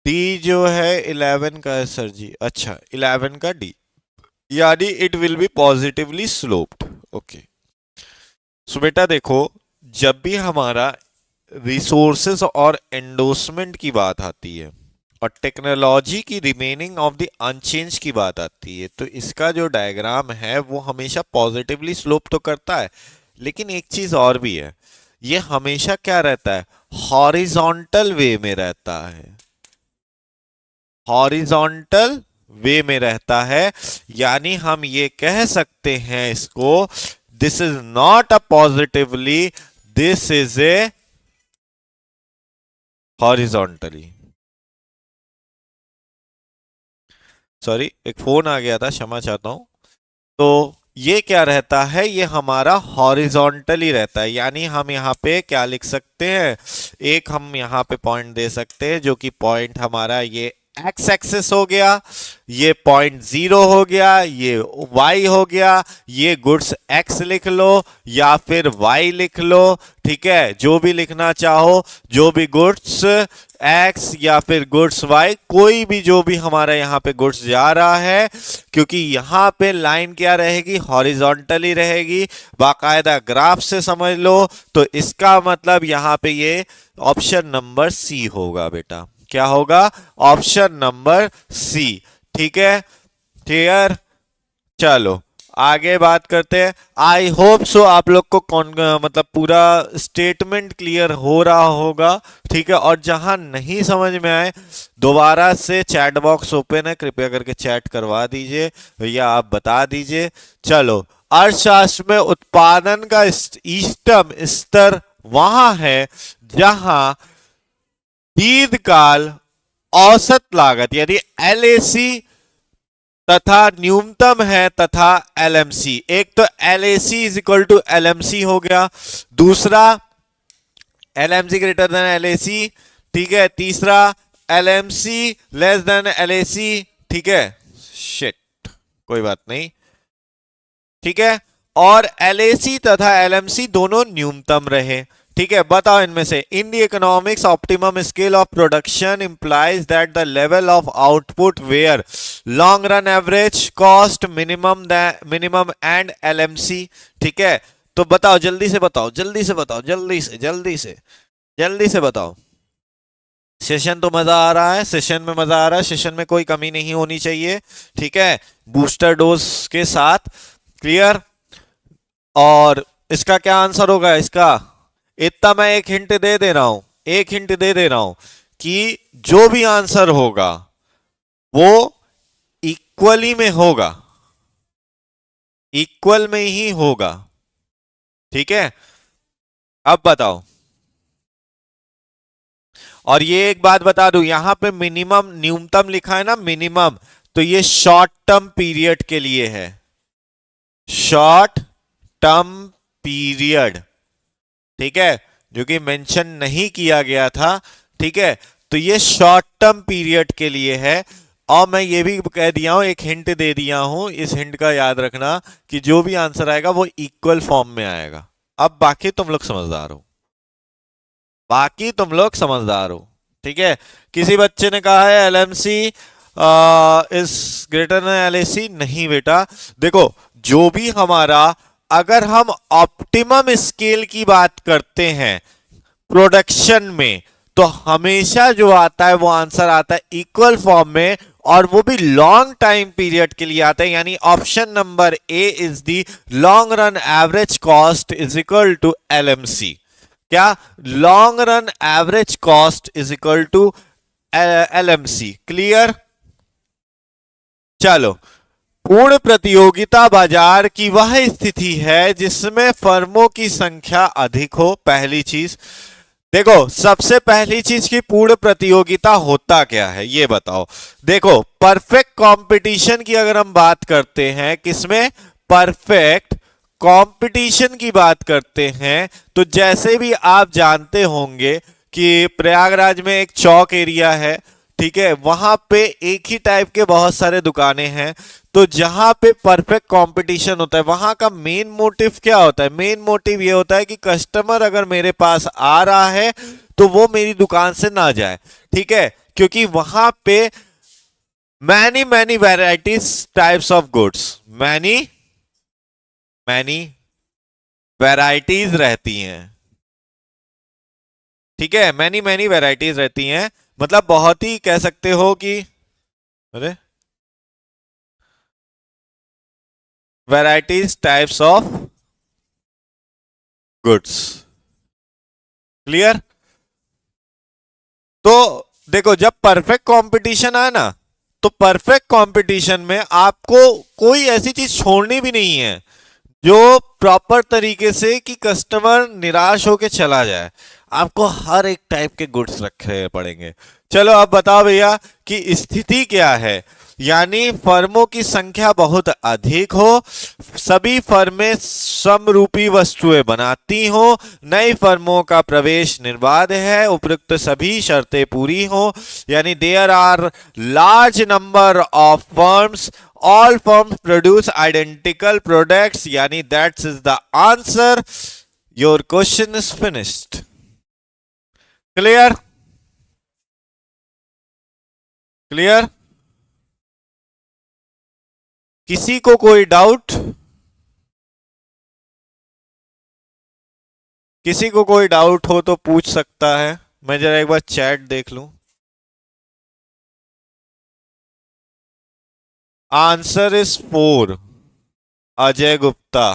डी जो है 11 का है सर जी। अच्छा, 11 का डी, यानी it will be positively sloped. Okay, so बेटा देखो, जब भी हमारा रिसोर्सेस और एंडोसमेंट की बात आती है और टेक्नोलॉजी की रिमेनिंग ऑफ द अनचेंज की बात आती है, तो इसका जो डायग्राम है वो हमेशा पॉजिटिवली स्लोप तो करता है, लेकिन एक चीज और भी है, ये हमेशा क्या रहता है? हॉरिजॉन्टल वे में रहता है। हॉरिजॉन्टल वे में रहता है, यानी हम ये कह सकते हैं इसको, this is not a positively, this is a horizontally. Sorry, एक फोन आ गया था, क्षमा चाहता हूं। तो ये क्या रहता है, ये हमारा हॉरिजॉन्टली रहता है, यानी हम यहाँ पे क्या लिख सकते हैं, एक हम यहाँ पे पॉइंट दे सकते हैं जो कि पॉइंट हमारा ये एक्स एक्सिस हो गया, ये पॉइंट 0 हो गया, ये वाई हो गया, ये गुड्स एक्स लिख लो या फिर वाई लिख लो, ठीक है, जो भी लिखना चाहो, जो भी गुड्स एक्स या फिर गुड्स वाई, कोई भी जो भी हमारा यहाँ पे गुड्स जा रहा है, क्योंकि यहाँ पे लाइन क्या रहेगी, हॉरिजॉन्टली रहेगी, बाकायदा ग्राफ से समझ लो, तो इसका मतलब यहाँ पे ये ऑप्शन नंबर सी होगा बेटा। क्या होगा, ऑप्शन नंबर सी। ठीक है, क्लियर। चलो आगे बात करते हैं। आई होप सो आप लोग को मतलब पूरा स्टेटमेंट क्लियर हो रहा होगा, ठीक है। और जहां नहीं समझ में आए दोबारा से चैट बॉक्स ओपन है, कृपया करके चैट करवा दीजिए या आप बता दीजिए। चलो, अर्थशास्त्र में उत्पादन का इष्टतम स्तर वहां है जहां दीर्घकाल औसत लागत यानी एलएसी तथा न्यूनतम है तथा एलएमसी। एक तो LAC is equal to LMC हो गया, दूसरा एलएमसी ग्रेटर देन एलएसी, ठीक है, तीसरा एलएमसी लेस देन एलएसी, ठीक है, शिट कोई बात नहीं, ठीक है, और एलएसी तथा एलएमसी दोनों न्यूनतम रहे, ठीक है। बताओ इनमें से, in the economics optimum scale of production implies that the level of output where long run average cost minimum and LMC, ठीक है। तो बताओ, जल्दी से बताओ, जल्दी से बताओ, जल्दी से जल्दी से जल्दी से बताओ। सेशन तो मजा आ रहा है, सेशन में मजा आ रहा है, सेशन में कोई कमी नहीं होनी चाहिए, ठीक है, बूस्टर डोज के साथ, क्लियर। और इसका क्या आंसर होगा, इसका इतना मैं एक हिंट दे दे रहा हूं, एक हिंट दे दे रहा हूं कि जो भी आंसर होगा वो इक्वली में होगा, इक्वल में ही होगा, ठीक है। अब बताओ, और ये एक बात बता दूं, यहां पे मिनिमम न्यूनतम लिखा है ना, मिनिमम, तो ये शॉर्ट टर्म पीरियड के लिए है, शॉर्ट टर्म पीरियड, ठीक है, जो कि मेंशन नहीं किया गया था, ठीक है। तो ये शॉर्ट टर्म पीरियड के लिए है, और मैं ये भी कह दिया हूं, एक हिंट दे दिया हूं, इस हिंट का याद रखना कि जो भी आंसर आएगा वो इक्वल फॉर्म में आएगा। अब बाकी तुम लोग समझदार हो, बाकी तुम लोग समझदार हो, ठीक है। किसी बच्चे ने कहा है LMC is greater than LAC, नहीं बेटा, देखो जो भी हमारा, अगर हम ऑप्टिमम स्केल की बात करते हैं प्रोडक्शन में, तो हमेशा जो आता है वो आंसर आता है इक्वल फॉर्म में, और वो भी लॉन्ग टाइम पीरियड के लिए आता है, यानी option number A is the long run average cost is equal to LMC. क्या, long run average cost is equal to LMC, clear. चलो, पूर्ण प्रतियोगिता बाजार की वह स्थिति है जिसमें फर्मों की संख्या अधिक हो। पहली चीज, देखो सबसे पहली चीज की पूर्ण प्रतियोगिता होता क्या है ये बताओ। देखो, परफेक्ट कंपटीशन की अगर हम बात करते हैं, किसमें, परफेक्ट कंपटीशन की बात करते हैं, तो जैसे भी आप जानते होंगे कि प्रयागराज में एक चौक एरिया है, ठीक है, वहां पे एक ही टाइप के बहुत सारे दुकानें हैं, तो जहां पे परफेक्ट कंपटीशन होता है वहां का मेन मोटिव क्या होता है, मेन मोटिव ये होता है कि कस्टमर अगर मेरे पास आ रहा है तो वो मेरी दुकान से ना जाए, ठीक है, क्योंकि वहां पे many many varieties types of goods, many many varieties रहती हैं, ठीक है, मैनी मैनी वेराइटीज रहती हैं, मतलब बहुत ही कह सकते हो कि, अरे varieties types of goods, clear. तो देखो, जब परफेक्ट कंपटीशन आए ना, तो परफेक्ट कंपटीशन में आपको कोई ऐसी चीज छोड़नी भी नहीं है जो प्रॉपर तरीके से कि कस्टमर निराश होके चला जाए। आपको हर एक टाइप के गुड्स रखे पड़ेंगे। चलो अब बताओ भैया कि स्थिति क्या है। यानी फर्मों की संख्या बहुत अधिक हो, सभी फर्में समरूपी वस्तुएं बनाती हो, नई फर्मों का प्रवेश निर्बाध है, उपयुक्त सभी शर्तें पूरी हो। यानी there are large number of firms, all firms produce identical products, yani that is the answer. Your question is finished. Clear? Clear? किसी को कोई डाउट? किसी को कोई डाउट हो तो पूछ सकता है। मैं जरा एक बार चैट देख लूं। Answer is 4, Ajay Gupta.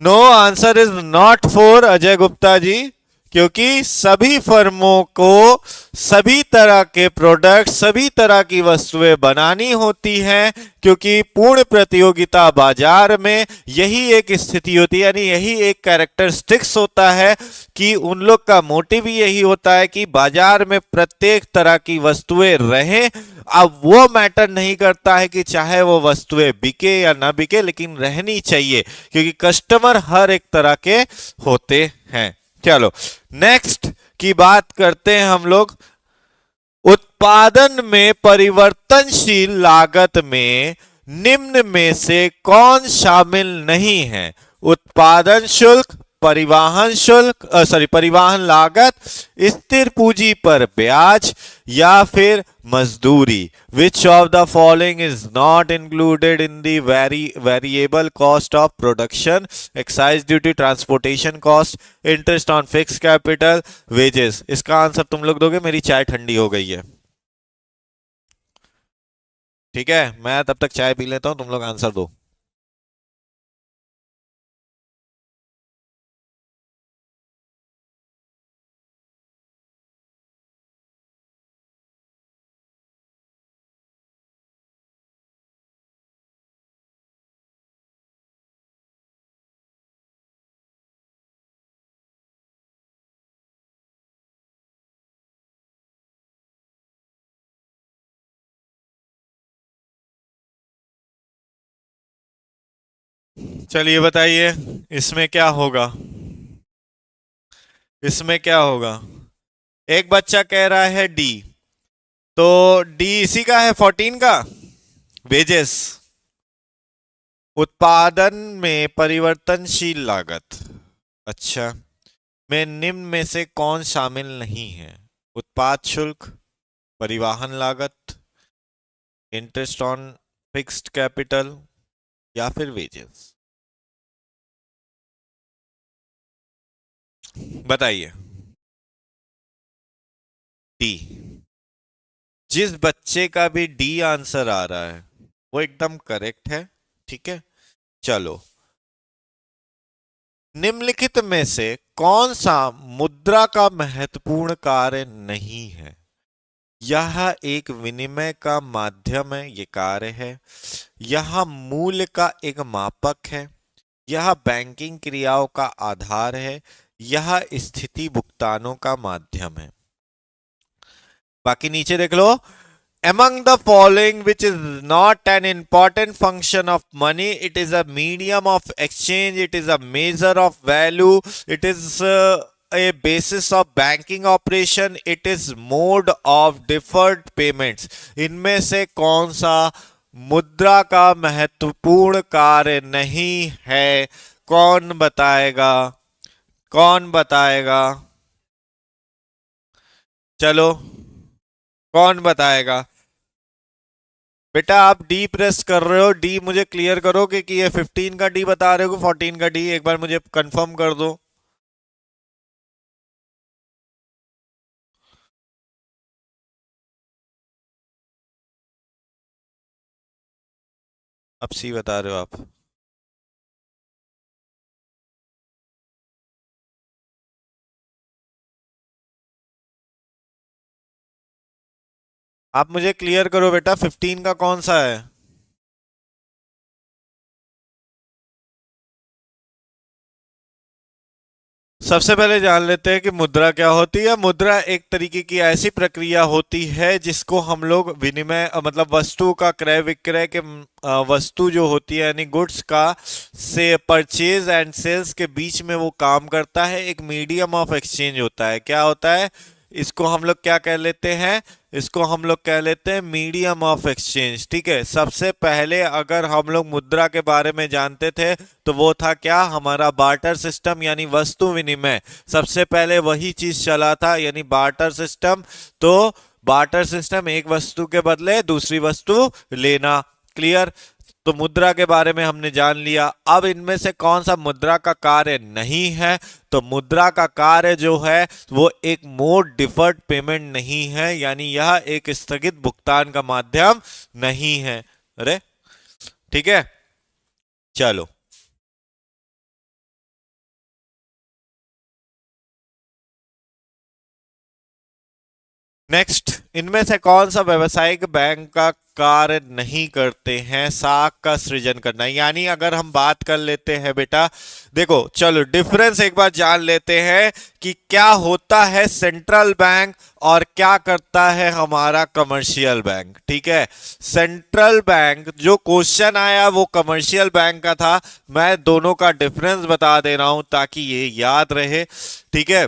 No, answer is not 4 Ajay Gupta ji, क्योंकि सभी फर्मों को सभी तरह के प्रोडक्ट, सभी तरह की वस्तुएं बनानी होती हैं, क्योंकि पूर्ण प्रतियोगिता बाजार में यही एक स्थिति होती है, यानी यही एक कैरेक्टरिस्टिक्स होता है कि उन लोग का मोटिव ही यही होता है कि बाजार में प्रत्येक तरह की वस्तुएं रहें। अब वो मैटर नहीं करता है कि चाहे वो वस्तुएं बिके या ना बिके, लेकिन रहनी चाहिए, क्योंकि कस्टमर हर एक तरह के होते हैं। चलो नेक्स्ट की बात करते हैं हम लोग। उत्पादन में परिवर्तनशील लागत में निम्न में से कौन शामिल नहीं है? उत्पादन शुल्क, परिवहन लागत, स्थिर पूंजी पर ब्याज, या फिर मजदूरी। Which of the following is not included in the variable cost of production? Excise duty, transportation cost, interest on fix capital, wages. इसका आंसर तुम लोग दोगे, मेरी चाय ठंडी हो गई है। ठीक है, मैं तब तक चाय पी लेता हूं, तुम लोग आंसर दो। चलिए बताइए, इसमें क्या होगा? इसमें क्या होगा? एक बच्चा कह रहा है डी, तो डी इसी का है 14 का, वेजेस। उत्पादन में परिवर्तनशील लागत, अच्छा, में निम्न में से कौन शामिल नहीं है? उत्पाद शुल्क, परिवहन लागत, इंटरेस्ट ऑन फिक्स्ड कैपिटल, या फिर वेजेस। बताइए। डी। जिस बच्चे का भी डी आंसर आ रहा है वो एकदम करेक्ट है। ठीक है, चलो। निम्नलिखित में से कौन सा मुद्रा का महत्वपूर्ण कार्य नहीं है? यह एक विनिमय का माध्यम है, ये कार्य है। यह मूल्य का एक मापक है। यह बैंकिंग क्रियाओं का आधार है। यह स्थिति भुगतानों का माध्यम है। बाकी नीचे देख लो। Among the following, which is not an important function of money, it is a medium of exchange, it is a measure of value, it is a basis of banking operation, it is mode of deferred payments। इनमें से कौन सा मुद्रा का महत्वपूर्ण कार्य नहीं है? कौन बताएगा? कौन बताएगा? चलो, कौन बताएगा? बेटा आप डी प्रेस कर रहे हो, डी मुझे क्लियर करोगे कि ये 15 का डी बता रहे हो, 14 का डी? एक बार मुझे कंफर्म कर दो। अब सी बता रहे हो आप। आप मुझे क्लियर करो बेटा, 15 का कौन सा है? सबसे पहले जान लेते हैं कि मुद्रा क्या होती है। मुद्रा एक तरीके की ऐसी प्रक्रिया होती है जिसको हम लोग विनिमय मतलब वस्तु का क्रय विक्रय के वस्तु जो होती है यानी गुड्स का से परचेज एंड सेल्स के बीच में वो काम करता है। एक मीडियम ऑफ एक्सचेंज होता है। क्या होता है? इसको हम लोग क्या कह लेते हैं? इसको हम लोग कह लेते हैं मीडियम ऑफ एक्सचेंज। ठीक है, सबसे पहले अगर हम लोग मुद्रा के बारे में जानते थे तो वो था क्या? हमारा बार्टर सिस्टम यानी वस्तु विनिमय। सबसे पहले वही चीज चला था यानी बार्टर सिस्टम। तो बार्टर सिस्टम, एक वस्तु के बदले दूसरी वस्तु लेना। क्लियर? तो मुद्रा के बारे में हमने जान लिया। अब इनमें से कौन सा मुद्रा का कार्य नहीं है? तो मुद्रा का कार्य जो है वो एक मोड डिफर्ड पेमेंट नहीं है, यानी यह एक स्थगित भुगतान का माध्यम नहीं है। अरे ठीक है, चलो। नेक्स्ट, इनमें से कौन सा व्यवसायिक बैंक का कार्य नहीं करते हैं? साख का सृजन करना। यानी अगर हम बात कर लेते हैं बेटा, देखो चलो डिफरेंस एक बार जान लेते हैं कि क्या होता है सेंट्रल बैंक और क्या करता है हमारा कमर्शियल बैंक। ठीक है, सेंट्रल बैंक जो क्वेश्चन आया वो कमर्शियल बैंक का था। मैं दोनों का डिफरेंस बता दे रहा हूं ताकि ये याद रहे। ठीक है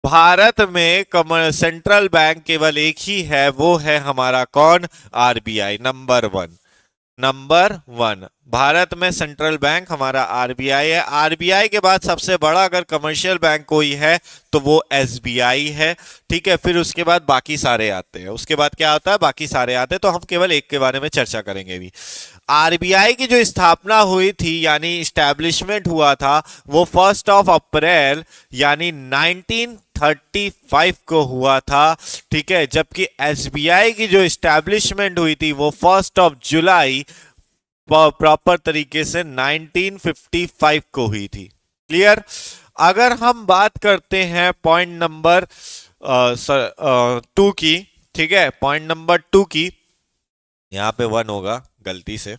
भारत में सेंट्रल बैंक केवल एक ही है, वो है हमारा कौन? RBI. Number one, number one Bharat में सेंट्रल बैंक हमारा आरबीआई है। आरबीआई के बाद सबसे बड़ा अगर कमर्शियल बैंक कोई है तो वो एसबीआई है। ठीक है, फिर उसके बाद बाकी सारे आते हैं। उसके बाद क्या होता है? बाकी सारे आते हैं। तो हम केवल एक के बारे में चर्चा करेंगे भी। आरबीआई की जो स्थापना हुई थी यानी इस्टेब्लिशमेंट हुआ था वो 1 अप्रैल यानी 1935 को हुआ था। ठीक है, जबकि एसबीआई की जो इस्टेब्लिशमेंट हुई थी वो 1 जुलाई प्रॉपर तरीके से 1955 को हुई थी। क्लियर? अगर हम बात करते हैं पॉइंट नंबर 2 की, ठीक है, पॉइंट नंबर 2 की, यहां पे 1 होगा गलती से।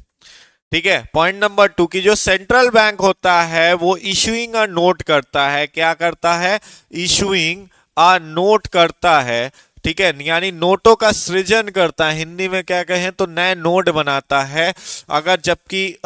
ठीक है, पॉइंट नंबर 2 की, जो सेंट्रल बैंक होता है वो इशूइंग अ नोट करता है। क्या करता है? इशूइंग अ नोट करता है। ठीक है, यानी नोटों का सृजन करता है। हिंदी में क्या कहें तो नए नोट बनाता है। अगर जबकि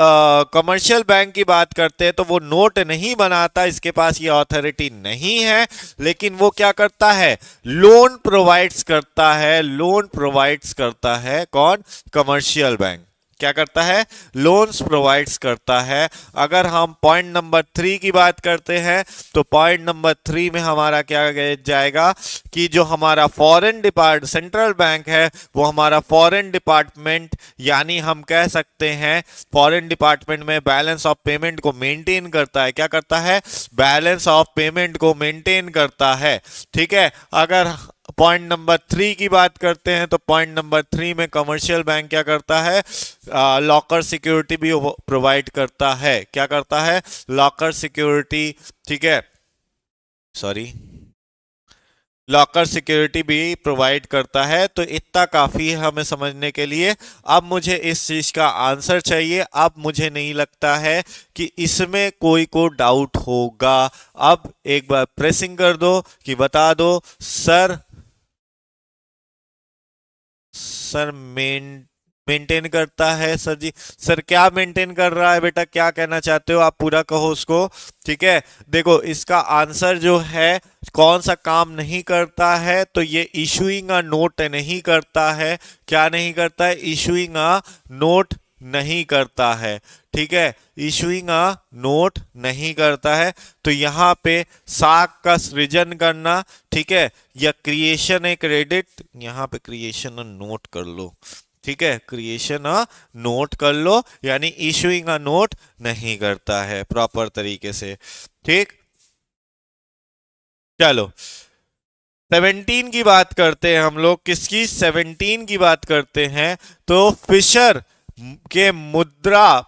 कमर्शियल बैंक की बात करते हैं तो वो नोट नहीं बनाता, इसके पास ये अथॉरिटी नहीं है। लेकिन वो क्या करता है? लोन प्रोवाइड्स करता है। लोन प्रोवाइड्स करता है कौन? Commercial bank. क्या करता है? लोन्स प्रोवाइड्स करता है। अगर हम पॉइंट नंबर 3 की बात करते हैं तो पॉइंट नंबर 3 में हमारा क्या जाएगा कि जो हमारा फॉरेन डिपार्टमेंट सेंट्रल बैंक है वो हमारा फॉरेन डिपार्टमेंट, यानी हम कह सकते हैं फॉरेन डिपार्टमेंट में बैलेंस ऑफ पेमेंट को मेंटेन करता है। क्या करता है? बैलेंस ऑफ पेमेंट को मेंटेन करता है। ठीक है, अगर पॉइंट नंबर 3 की बात करते हैं तो पॉइंट नंबर 3 में कमर्शियल बैंक क्या करता है? लॉकर सिक्योरिटी भी प्रोवाइड करता है। क्या करता है? Locker security. ठीक है, सॉरी, लॉकर सिक्योरिटी भी प्रोवाइड करता है। तो इतना काफी है हमें समझने के लिए। अब मुझे इस चीज का आंसर चाहिए। अब मुझे नहीं लगता है कि इसमें कोई को डाउट होगा। अब एक बार प्रेसिंग कर दो कि बता दो सर। सर मेंटेन करता है। सर जी, सर क्या मेंटेन कर रहा है बेटा? क्या कहना चाहते हो आप? पूरा कहो उसको। ठीक है, देखो इसका आंसर जो है कौन सा काम नहीं करता है तो ये इशूइंग अ नोट नहीं करता है। क्या नहीं करता है? इशूइंग अ नोट नहीं करता है। ठीक है, इशूइंग अ नोट नहीं करता है। तो यहां पे साख का सृजन करना, ठीक है, या क्रिएशन ए क्रेडिट, यहां पे क्रिएशन अ नोट कर लो। ठीक है, क्रिएशन अ नोट कर लो, यानी इशूइंग अ नोट नहीं करता है प्रॉपर तरीके से। ठीक, चलो 17 की बात करते हैं हम लोग। किसकी? 17 की बात करते हैं तो फिशर के मुद्रा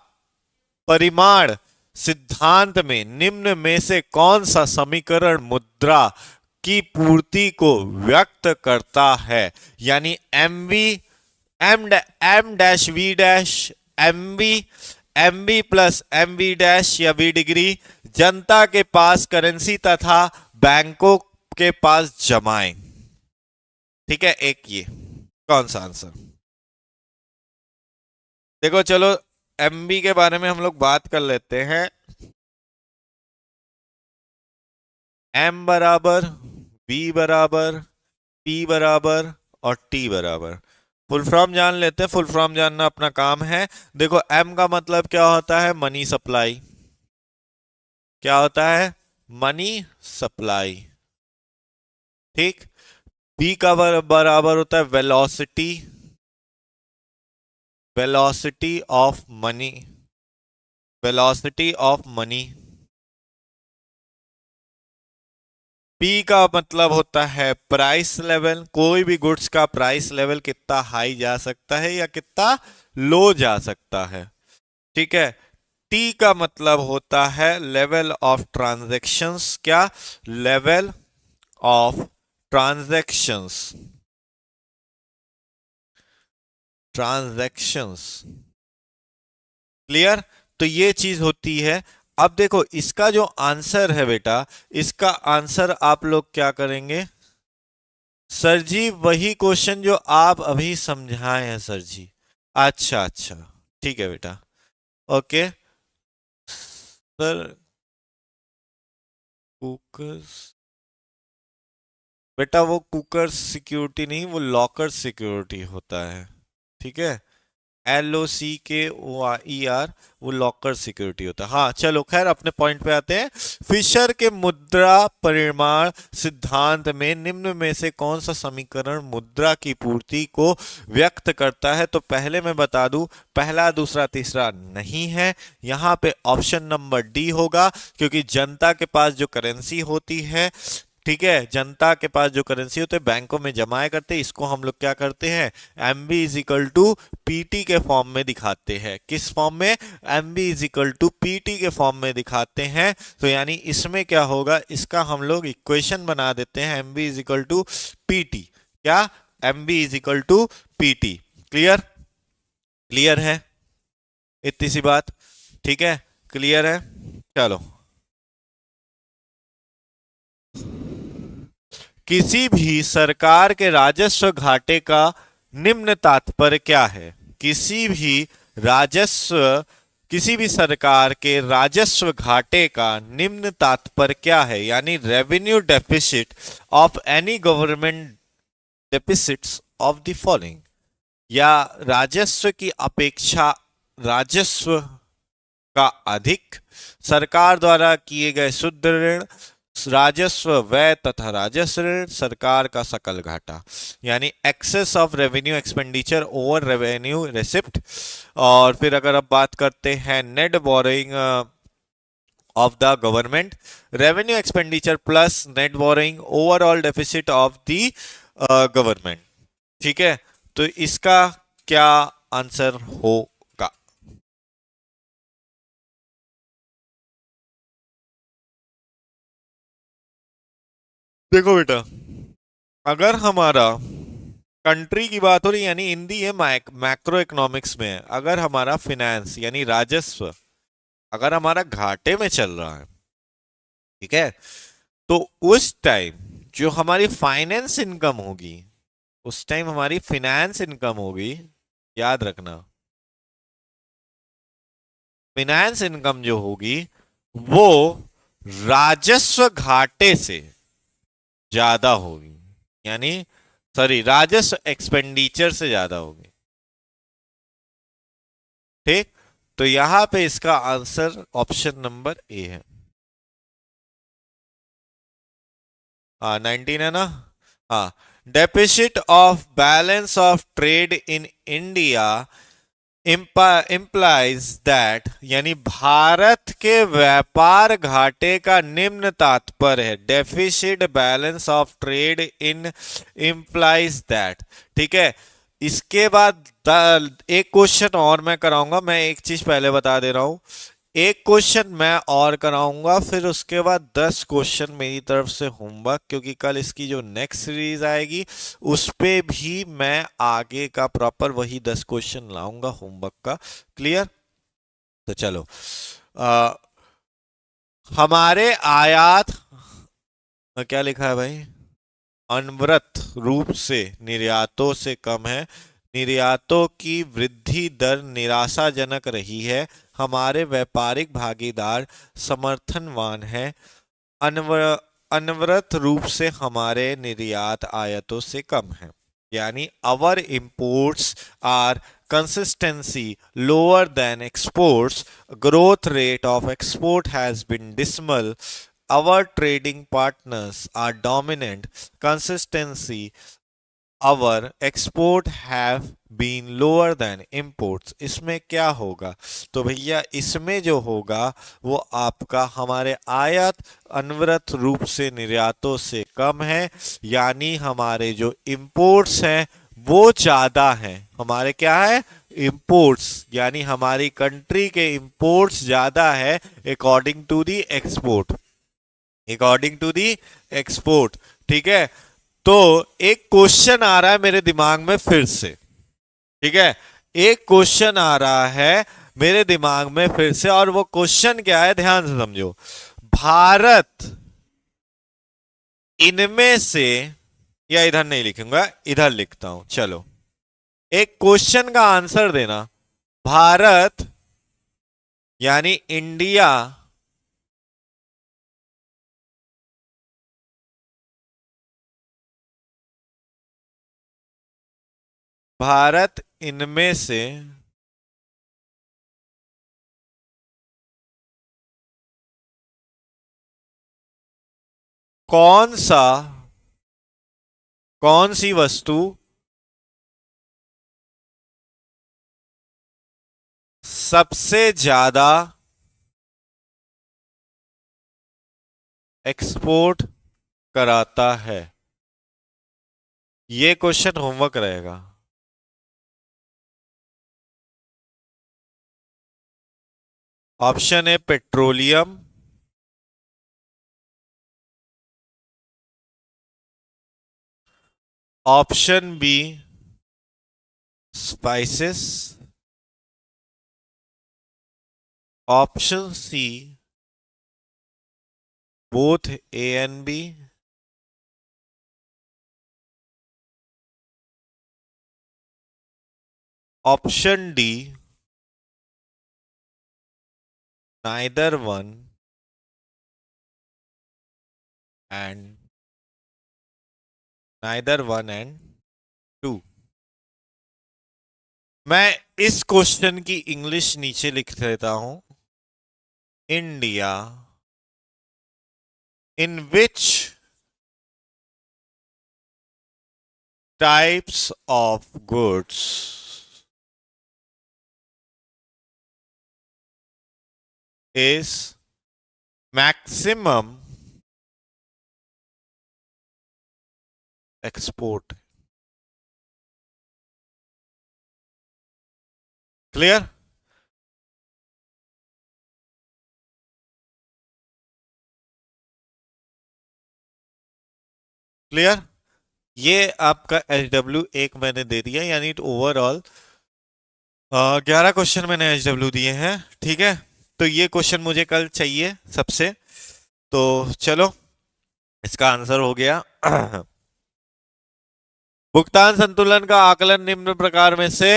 परिमाण सिद्धांत में निम्न में से कौन सा समीकरण मुद्रा की पूर्ति को व्यक्त करता है? यानी M V M dash V dash M B, M B plus M V dash या वी डिग्री, जनता के पास करेंसी तथा बैंकों के पास जमाएं। ठीक है, एक ये कौन सा आंसर? देखो चलो, एमबी के बारे में हम लोग बात कर लेते हैं। एम बराबर, बी बराबर, पी बराबर और टी बराबर। फुल फॉर्म जान लेते हैं, फुल फॉर्म जानना अपना काम है। देखो एम का मतलब क्या होता है? Money supply. क्या होता है? Money supply. ठीक। बी का बराबर होता है velocity, velocity of money, velocity of money. P का मतलब होता है प्राइस लेवल, कोई भी गुड्स का प्राइस लेवल कितना हाई जा सकता है या कितना लो जा सकता है। ठीक है। टी का मतलब होता है लेवल ऑफ ट्रांजैक्शंस। क्या? Level of transactions, transactions. Clear? तो ये चीज होती है। अब देखो इसका जो आंसर है बेटा, इसका आंसर आप लोग क्या करेंगे? सर जी वही क्वेश्चन जो आप अभी समझाए हैं सर जी। अच्छा अच्छा, ठीक है बेटा। Okay sir. कुकर्स, बेटा वो कुकर सिक्योरिटी नहीं, वो लॉकर सिक्योरिटी होता है। ठीक है, LOCKER, वो लॉकर सिक्योरिटी होता है। हाँ चलो खैर, अपने पॉइंट पे आते हैं। फिशर के मुद्रा परिमाण सिद्धांत में निम्न में से कौन सा समीकरण मुद्रा की पूर्ति को व्यक्त करता है? तो पहले मैं बता दूं, पहला दूसरा तीसरा नहीं है, यहाँ पे ऑप्शन नंबर डी होगा। क्योंकि जनता के पास जो करेंसी होती है, ठीक है, जनता के पास जो करेंसी होते हैं बैंकों में जमाया करते हैं, इसको हम लोग क्या करते हैं? M B is equal to PT के फॉर्म में दिखाते हैं। किस फॉर्म में? M B is equal to PT के फॉर्म में दिखाते हैं। तो यानी इसमें क्या होगा, इसका हम लोग इक्वेशन बना देते हैं, M B is equal to PT. क्या? M B is equal to PT. Clear? Clear है इतनी सी बात? ठीक है, क्लियर है। चलो, किसी भी सरकार के राजस्व घाटे का निम्न तात्पर्य क्या है? किसी भी राजस्व, किसी भी सरकार के राजस्व घाटे का निम्न तात्पर्य क्या है? यानी revenue deficit of any government deficits of the following. या राजस्व की अपेक्षा राजस्व का अधिक, सरकार द्वारा किए गए शुद्ध ऋण, राजस्व व्यय तथा राजस्व ऋण, सरकार का सकल घाटा। यानी excess of revenue expenditure over revenue receipt. और फिर अगर अब बात करते हैं net borrowing of the government, revenue expenditure plus net borrowing, overall deficit of the government. ठीक है, तो इसका क्या आंसर होगा? देखो बेटा, अगर हमारा कंट्री की बात हो रही, यानी हिंदी है, मैक्रो इकोनॉमिक्स में है, अगर हमारा फिनेंस यानी राजस्व अगर हमारा घाटे में चल रहा है, ठीक है, तो उस टाइम जो हमारी फाइनेंस इनकम होगी, उस टाइम हमारी फिनेंस इनकम होगी, याद रखना, फिनेंस इनकम जो होगी वो राजस्व घाटे से ज्यादा होगी। यानी सॉरी, राजस्व एक्सपेंडिचर से ज्यादा होगी। ठीक, तो यहां पे इसका आंसर ऑप्शन नंबर ए है। हाँ 19 है ना? हाँ, deficit of balance of trade in India implies that, यानी भारत के व्यापार घाटे का निम्न तात्पर्य है। Deficit balance of trade in implies that. ठीक है, इसके बाद एक क्वेश्चन और मैं कराऊंगा। मैं एक चीज पहले बता दे रहा हूं, एक क्वेश्चन मैं और कराऊंगा, फिर उसके बाद 10 क्वेश्चन मेरी तरफ से होमवर्क, क्योंकि कल इसकी जो नेक्स्ट सीरीज आएगी उस पे भी मैं आगे का प्रॉपर वही 10 क्वेश्चन लाऊंगा होमवर्क का। क्लियर? तो चलो, हमारे आयात, क्या लिखा है भाई, अनवरत रूप से निर्यातों से कम है। निर्यातों की वृद्धि दर निराशाजनक रही है। हमारे व्यापारिक भागीदार समर्थनवान हैं। अनवर अनवरत रूप से हमारे निर्यात आयातों से कम है। यानी our imports are consistency lower than exports. Growth rate of export has been dismal. Our trading partners are dominant. Consistency our export have been lower than imports। इसमें क्या होगा, तो भैया इसमें जो होगा वो आपका हमारे आयात अनवरत रूप से निर्यातों से कम है। यानी हमारे जो imports हैं वो ज्यादा हैं। हमारे क्या है, imports, यानी हमारी कंट्री के imports ज्यादा है according to the export, according to the export. ठीक है, तो एक क्वेश्चन आ रहा है मेरे दिमाग में फिर से। ठीक है, एक क्वेश्चन आ रहा है मेरे दिमाग में फिर से, और वो क्वेश्चन क्या है, ध्यान से समझो। भारत इनमें से, या इधर नहीं लिखूंगा, इधर लिखता हूं, चलो एक क्वेश्चन का आंसर देना। भारत यानी इंडिया भारत इनमें से कौन सा, कौन सी वस्तु सबसे ज्यादा एक्सपोर्ट कराता है। ये क्वेश्चन होमवर्क रहेगा। Option A petroleum, option B spices, option C both A and B, option D neither one and two. मैं इस क्वेश्चन की इंग्लिश नीचे लिख देता हूं। India in which types of goods is maximum export। Clear, clear. ये आपका HW एक मैंने दे दिया, यानी ओवरऑल 11 क्वेश्चन मैंने HW दिए हैं। ठीक है, तो ये क्वेश्चन मुझे कल चाहिए सबसे, तो चलो इसका आंसर हो गया। भुगतान संतुलन का आकलन निम्न प्रकार में से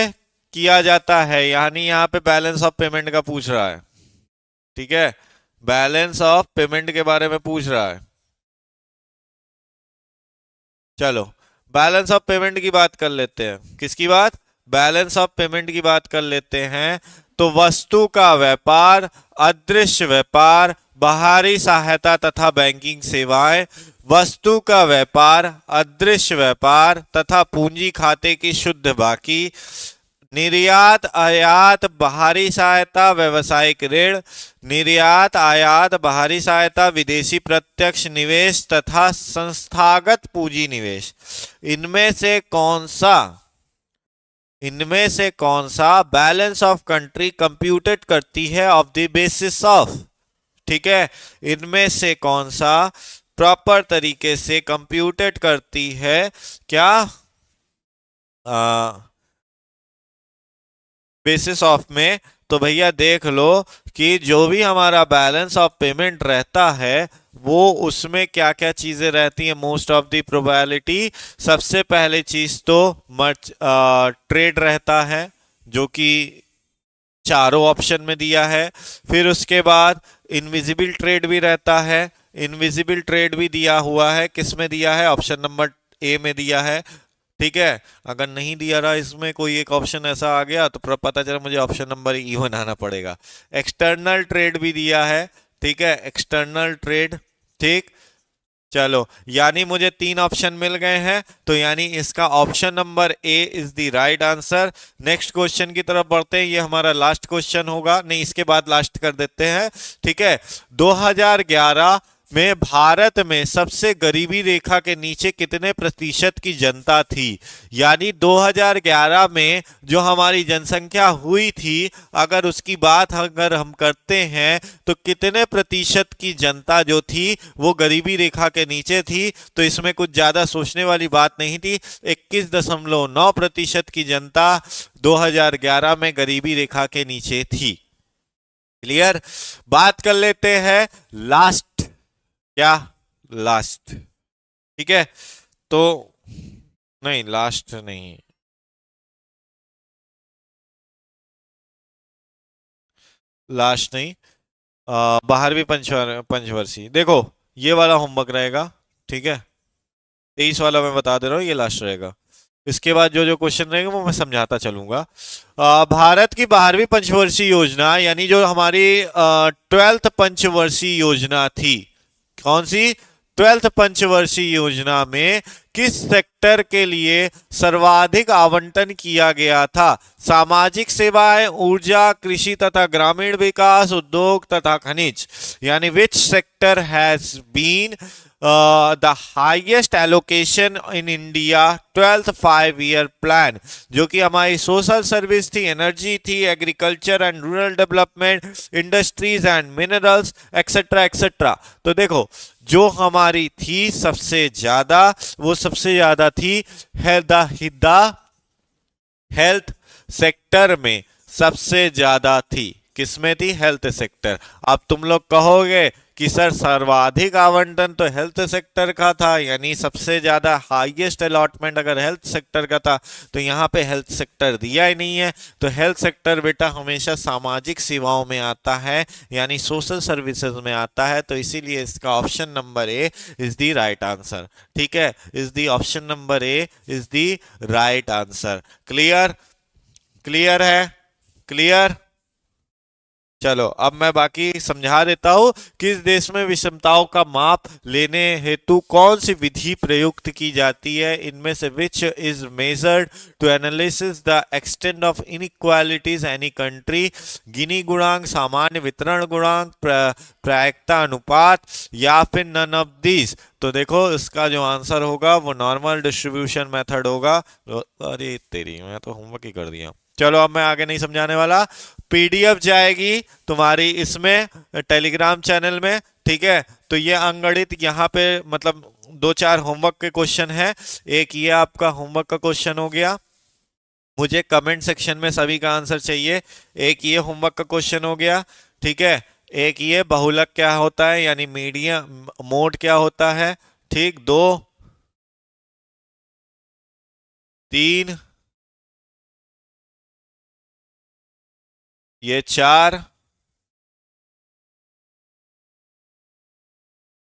किया जाता है। यानी यहाँ पे बैलेंस ऑफ पेमेंट का पूछ रहा है। ठीक है, बैलेंस ऑफ पेमेंट के बारे में पूछ रहा है। चलो बैलेंस ऑफ पेमेंट की बात कर लेते हैं। किसकी बात, बैलेंस ऑफ पेमेंट की बात कर लेते हैं। तो वस्तु का व्यापार, अदृश्य व्यापार, बाहरी सहायता तथा बैंकिंग सेवाएं। वस्तु का व्यापार, अदृश्य व्यापार तथा पूंजी खाते की शुद्ध बाकी। निर्यात आयात बाहरी सहायता व्यवसायिक ऋण। निर्यात आयात बाहरी सहायता विदेशी प्रत्यक्ष निवेश तथा संस्थागत पूंजी निवेश। इनमें से कौन सा, इनमें से कौन सा बैलेंस ऑफ कंट्री कंप्यूटेड करती है ऑफ द बेसिस ऑफ। ठीक है, इनमें से कौन सा प्रॉपर तरीके से कंप्यूटेड करती है क्या, बेसिस ऑफ में, तो भैया देख लो कि जो भी हमारा बैलेंस ऑफ पेमेंट रहता है वो उसमें क्या क्या चीजें रहती हैं मोस्ट ऑफ द प्रोबेबिलिटी। सबसे पहले चीज तो मर्च ट्रेड रहता है जो कि चारों ऑप्शन में दिया है। फिर उसके बाद इनविजिबल ट्रेड भी रहता है। इनविजिबल ट्रेड भी दिया हुआ है, किस में दिया है, ऑप्शन नंबर ए में दिया है। ठीक है, अगर नहीं दिया रहा इसमें कोई एक ऑप्शन ऐसा आ गया तो पता चला मुझे ऑप्शन नंबर ई बनाना पड़ेगा। एक्सटर्नल ट्रेड भी दिया है, ठीक है, एक्सटर्नल ट्रेड। ठीक, चलो यानी मुझे तीन ऑप्शन मिल गए हैं, तो यानी इसका option number A is the right answer. Next question की तरफ बढ़ते हैं, ये हमारा लास्ट क्वेश्चन होगा, नहीं इसके बाद लास्ट कर देते हैं। ठीक है, 2011 में भारत में सबसे गरीबी रेखा के नीचे कितने प्रतिशत की जनता थी। यानी 2011 में जो हमारी जनसंख्या हुई थी, अगर उसकी बात अगर हम करते हैं तो कितने प्रतिशत की जनता जो थी वो गरीबी रेखा के नीचे थी। तो इसमें कुछ ज्यादा सोचने वाली बात नहीं थी, 21.9% की जनता 2011 में गरीबी रेखा के नीचे थी। क्लियर। बात कर लेते हैं लास्ट, क्या लास्ट, ठीक है, तो नहीं लास्ट नहीं, लास्ट नहीं, 12वीं पंचवर्षीय। देखो ये वाला होमवर्क रहेगा, ठीक है, 23 वाला मैं बता दे रहा हूँ, ये लास्ट रहेगा। इसके बाद जो जो क्वेश्चन रहेंगे वो मैं समझाता चलूंगा। भारत की 12वीं पंचवर्षीय योजना यानी जो हमारी 12th पंचवर्षीय योजना थी, कौन सी, 12th पंचवर्षीय योजना में किस सेक्टर के लिए सर्वाधिक आवंटन किया गया था। सामाजिक सेवाएं, ऊर्जा, कृषि तथा ग्रामीण विकास, उद्योग तथा खनिज। यानी which sector has been the highest allocation in India 12th 5-year plan. जो कि हमारी सोशल सर्विस थी, एनर्जी थी, agriculture and rural development, industries and minerals, etcetera etcetera. तो देखो जो हमारी थी सबसे ज्यादा, वो सबसे ज्यादा थी हेल्थ सेक्टर में सबसे ज्यादा थी। किसमें थी, हेल्थ सेक्टर। अब तुम लोग कहोगे कि सर सर्वाधिक आवंटन तो हेल्थ सेक्टर का था, यानी सबसे ज्यादा हाईएस्ट अलॉटमेंट अगर हेल्थ सेक्टर का था, तो यहाँ पे हेल्थ सेक्टर दिया ही नहीं है। तो हेल्थ सेक्टर बेटा हमेशा सामाजिक सेवाओं में आता है, यानी सोशल सर्विसेज में आता है, तो इसीलिए इसका option number A is the right answer. ठीक है, is the option number A is the right answer. Clear, clear है, क्लियर। चलो अब मैं बाकी समझा देता हूं। किस देश में विषमताओं का माप लेने हेतु कौन सी विधि प्रयुक्त की जाती है। इनमें से which is measured to analysis the extent of inequalities any country. Gini गुणांक, सामान्य वितरण गुणांक, प्रायिकता अनुपात, या फिर नन ऑफ दीज। तो देखो इसका जो आंसर होगा वो नॉर्मल डिस्ट्रीब्यूशन मेथड होगा। अरे तेरी, मैं तो होमवर्क ही कर दिया। चलो अब मैं आगे नहीं समझाने वाला। पीडीएफ जाएगी तुम्हारी इसमें टेलीग्राम चैनल में, ठीक है। तो ये अंगणित यहाँ पे मतलब 2-4 होमवर्क के क्वेश्चन है। एक ये आपका होमवर्क का क्वेश्चन हो गया, मुझे कमेंट सेक्शन में सभी का आंसर चाहिए। एक ये होमवर्क का क्वेश्चन हो गया, ठीक है। एक ये बहुलक क्या होता है यानी मीडियम मोड क्या होता है, ठीक। 2, 3, ये 4,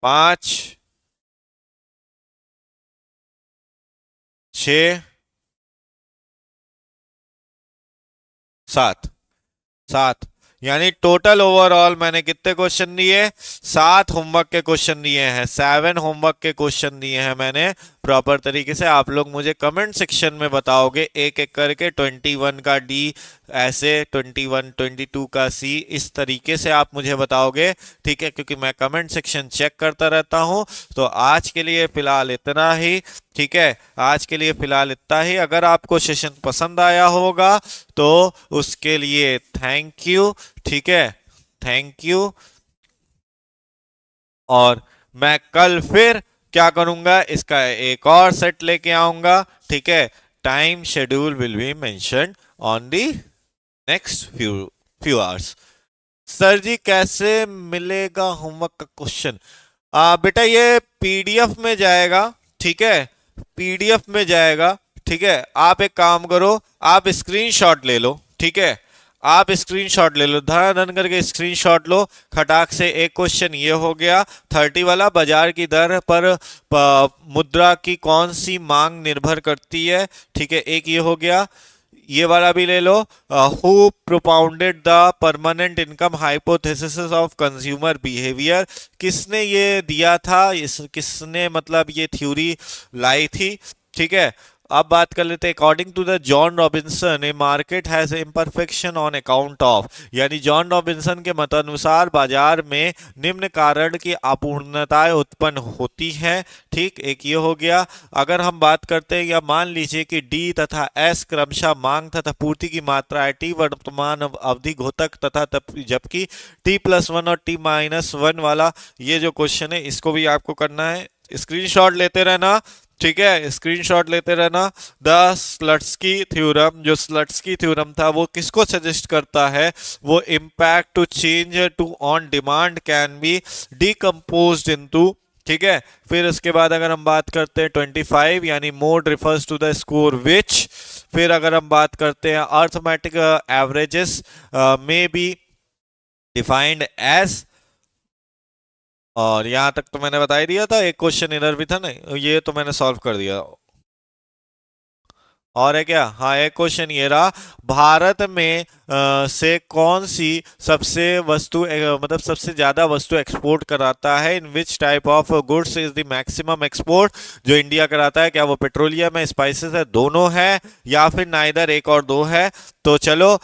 5, 6, 7, 7। यानी टोटल ओवरऑल मैंने कितने क्वेश्चन दिए, 7 होमवर्क के क्वेश्चन दिए हैं, 7 होमवर्क के क्वेश्चन दिए हैं मैंने प्रॉपर तरीके से। आप लोग मुझे कमेंट सेक्शन में बताओगे एक एक करके, 21 का डी ऐसे, 21, 22 का सी, इस तरीके से आप मुझे बताओगे, ठीक है, क्योंकि मैं कमेंट सेक्शन चेक करता रहता हूं। तो आज के लिए फिलहाल इतना ही, ठीक है, आज के लिए फिलहाल इतना ही। अगर आपको सेशन पसंद आया होगा तो उसके लिए थैंक यू, ठीक है, थैंक यू। और मैं कल फिर क्या करूंगा, इसका एक और सेट लेके आऊंगा, ठीक है। Time schedule will be mentioned on the next few hours. Sir जी कैसे मिलेगा होमवर्क का क्वेश्चन? बेटा ये पीडीएफ में जाएगा, ठीक है, पीडीएफ में जाएगा, ठीक है। आप एक काम करो, आप स्क्रीनशॉट ले लो, ठीक है, आप स्क्रीनशॉट ले लो, धन करके स्क्रीनशॉट लो खटाक से। एक क्वेश्चन ये हो गया 30 वाला, बाजार की दर पर मुद्रा की कौन सी मांग निर्भर करती है, ठीक है, एक ये हो गया। ये वाला भी ले लो, who propounded the permanent income hypothesis of consumer behaviour, किसने ये दिया था, किसने मतलब ये थ्योरी लाई थी, ठीक है। अब बात कर लेते हैं according to the John Robinson a market has imperfection on account of, यानी जॉन रॉबिन्सन के मतानुसार बाजार में निम्न कारण की अपूर्णताएं उत्पन्न होती हैं, ठीक, एक ये हो गया। अगर हम बात करते हैं या मान लीजिए कि डी तथा एस क्रमशः मांग तथा पूर्ति की मात्रा है, टी वर्तमान अवधि घोतक तथा जबकि T+1 और T-1 वाला ये जो क्वेश्चन है इसको भी आपको करना है, स्क्रीनशॉट लेते रहना, ठीक है, स्क्रीनशॉट लेते रहना। द स्लट्सकी थ्योरम, जो स्लट्सकी थ्योरम था वो किसको सजेस्ट करता है, वो impact to change to on demand can be decomposed into, ठीक है। फिर उसके बाद अगर हम बात करते हैं 25, यानी mode refers to the score which. फिर अगर हम बात करते हैं अर्थमेटिक एवरेजेस में बी डिफाइंड एज, और यहां तक तो मैंने बता ही दिया था, एक क्वेश्चन इधर भी था ना, ये तो मैंने सॉल्व कर दिया। और है क्या, हाँ एक क्वेश्चन ये रहा, भारत में से कौन सी सबसे वस्तु मतलब सबसे ज्यादा वस्तु एक्सपोर्ट कराता है, in which type of goods is the maximum export, जो इंडिया कराता है, क्या वो पेट्रोलियम है, स्पाइसेस है, दोनों है, या फिर नाइदर, एक और दो है। तो चलो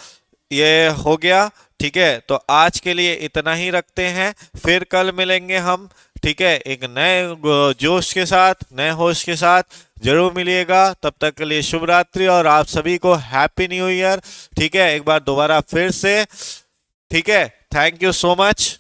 ये हो गया, ठीक है। तो आज के लिए इतना ही रखते हैं, फिर कल मिलेंगे हम, ठीक है, एक नए जोश के साथ, नए होश के साथ जरूर मिलिएगा। तब तक के लिए शुभ रात्रि और आप सभी को हैप्पी न्यू ईयर, ठीक है, एक बार दोबारा फिर से, ठीक है। Thank you so much.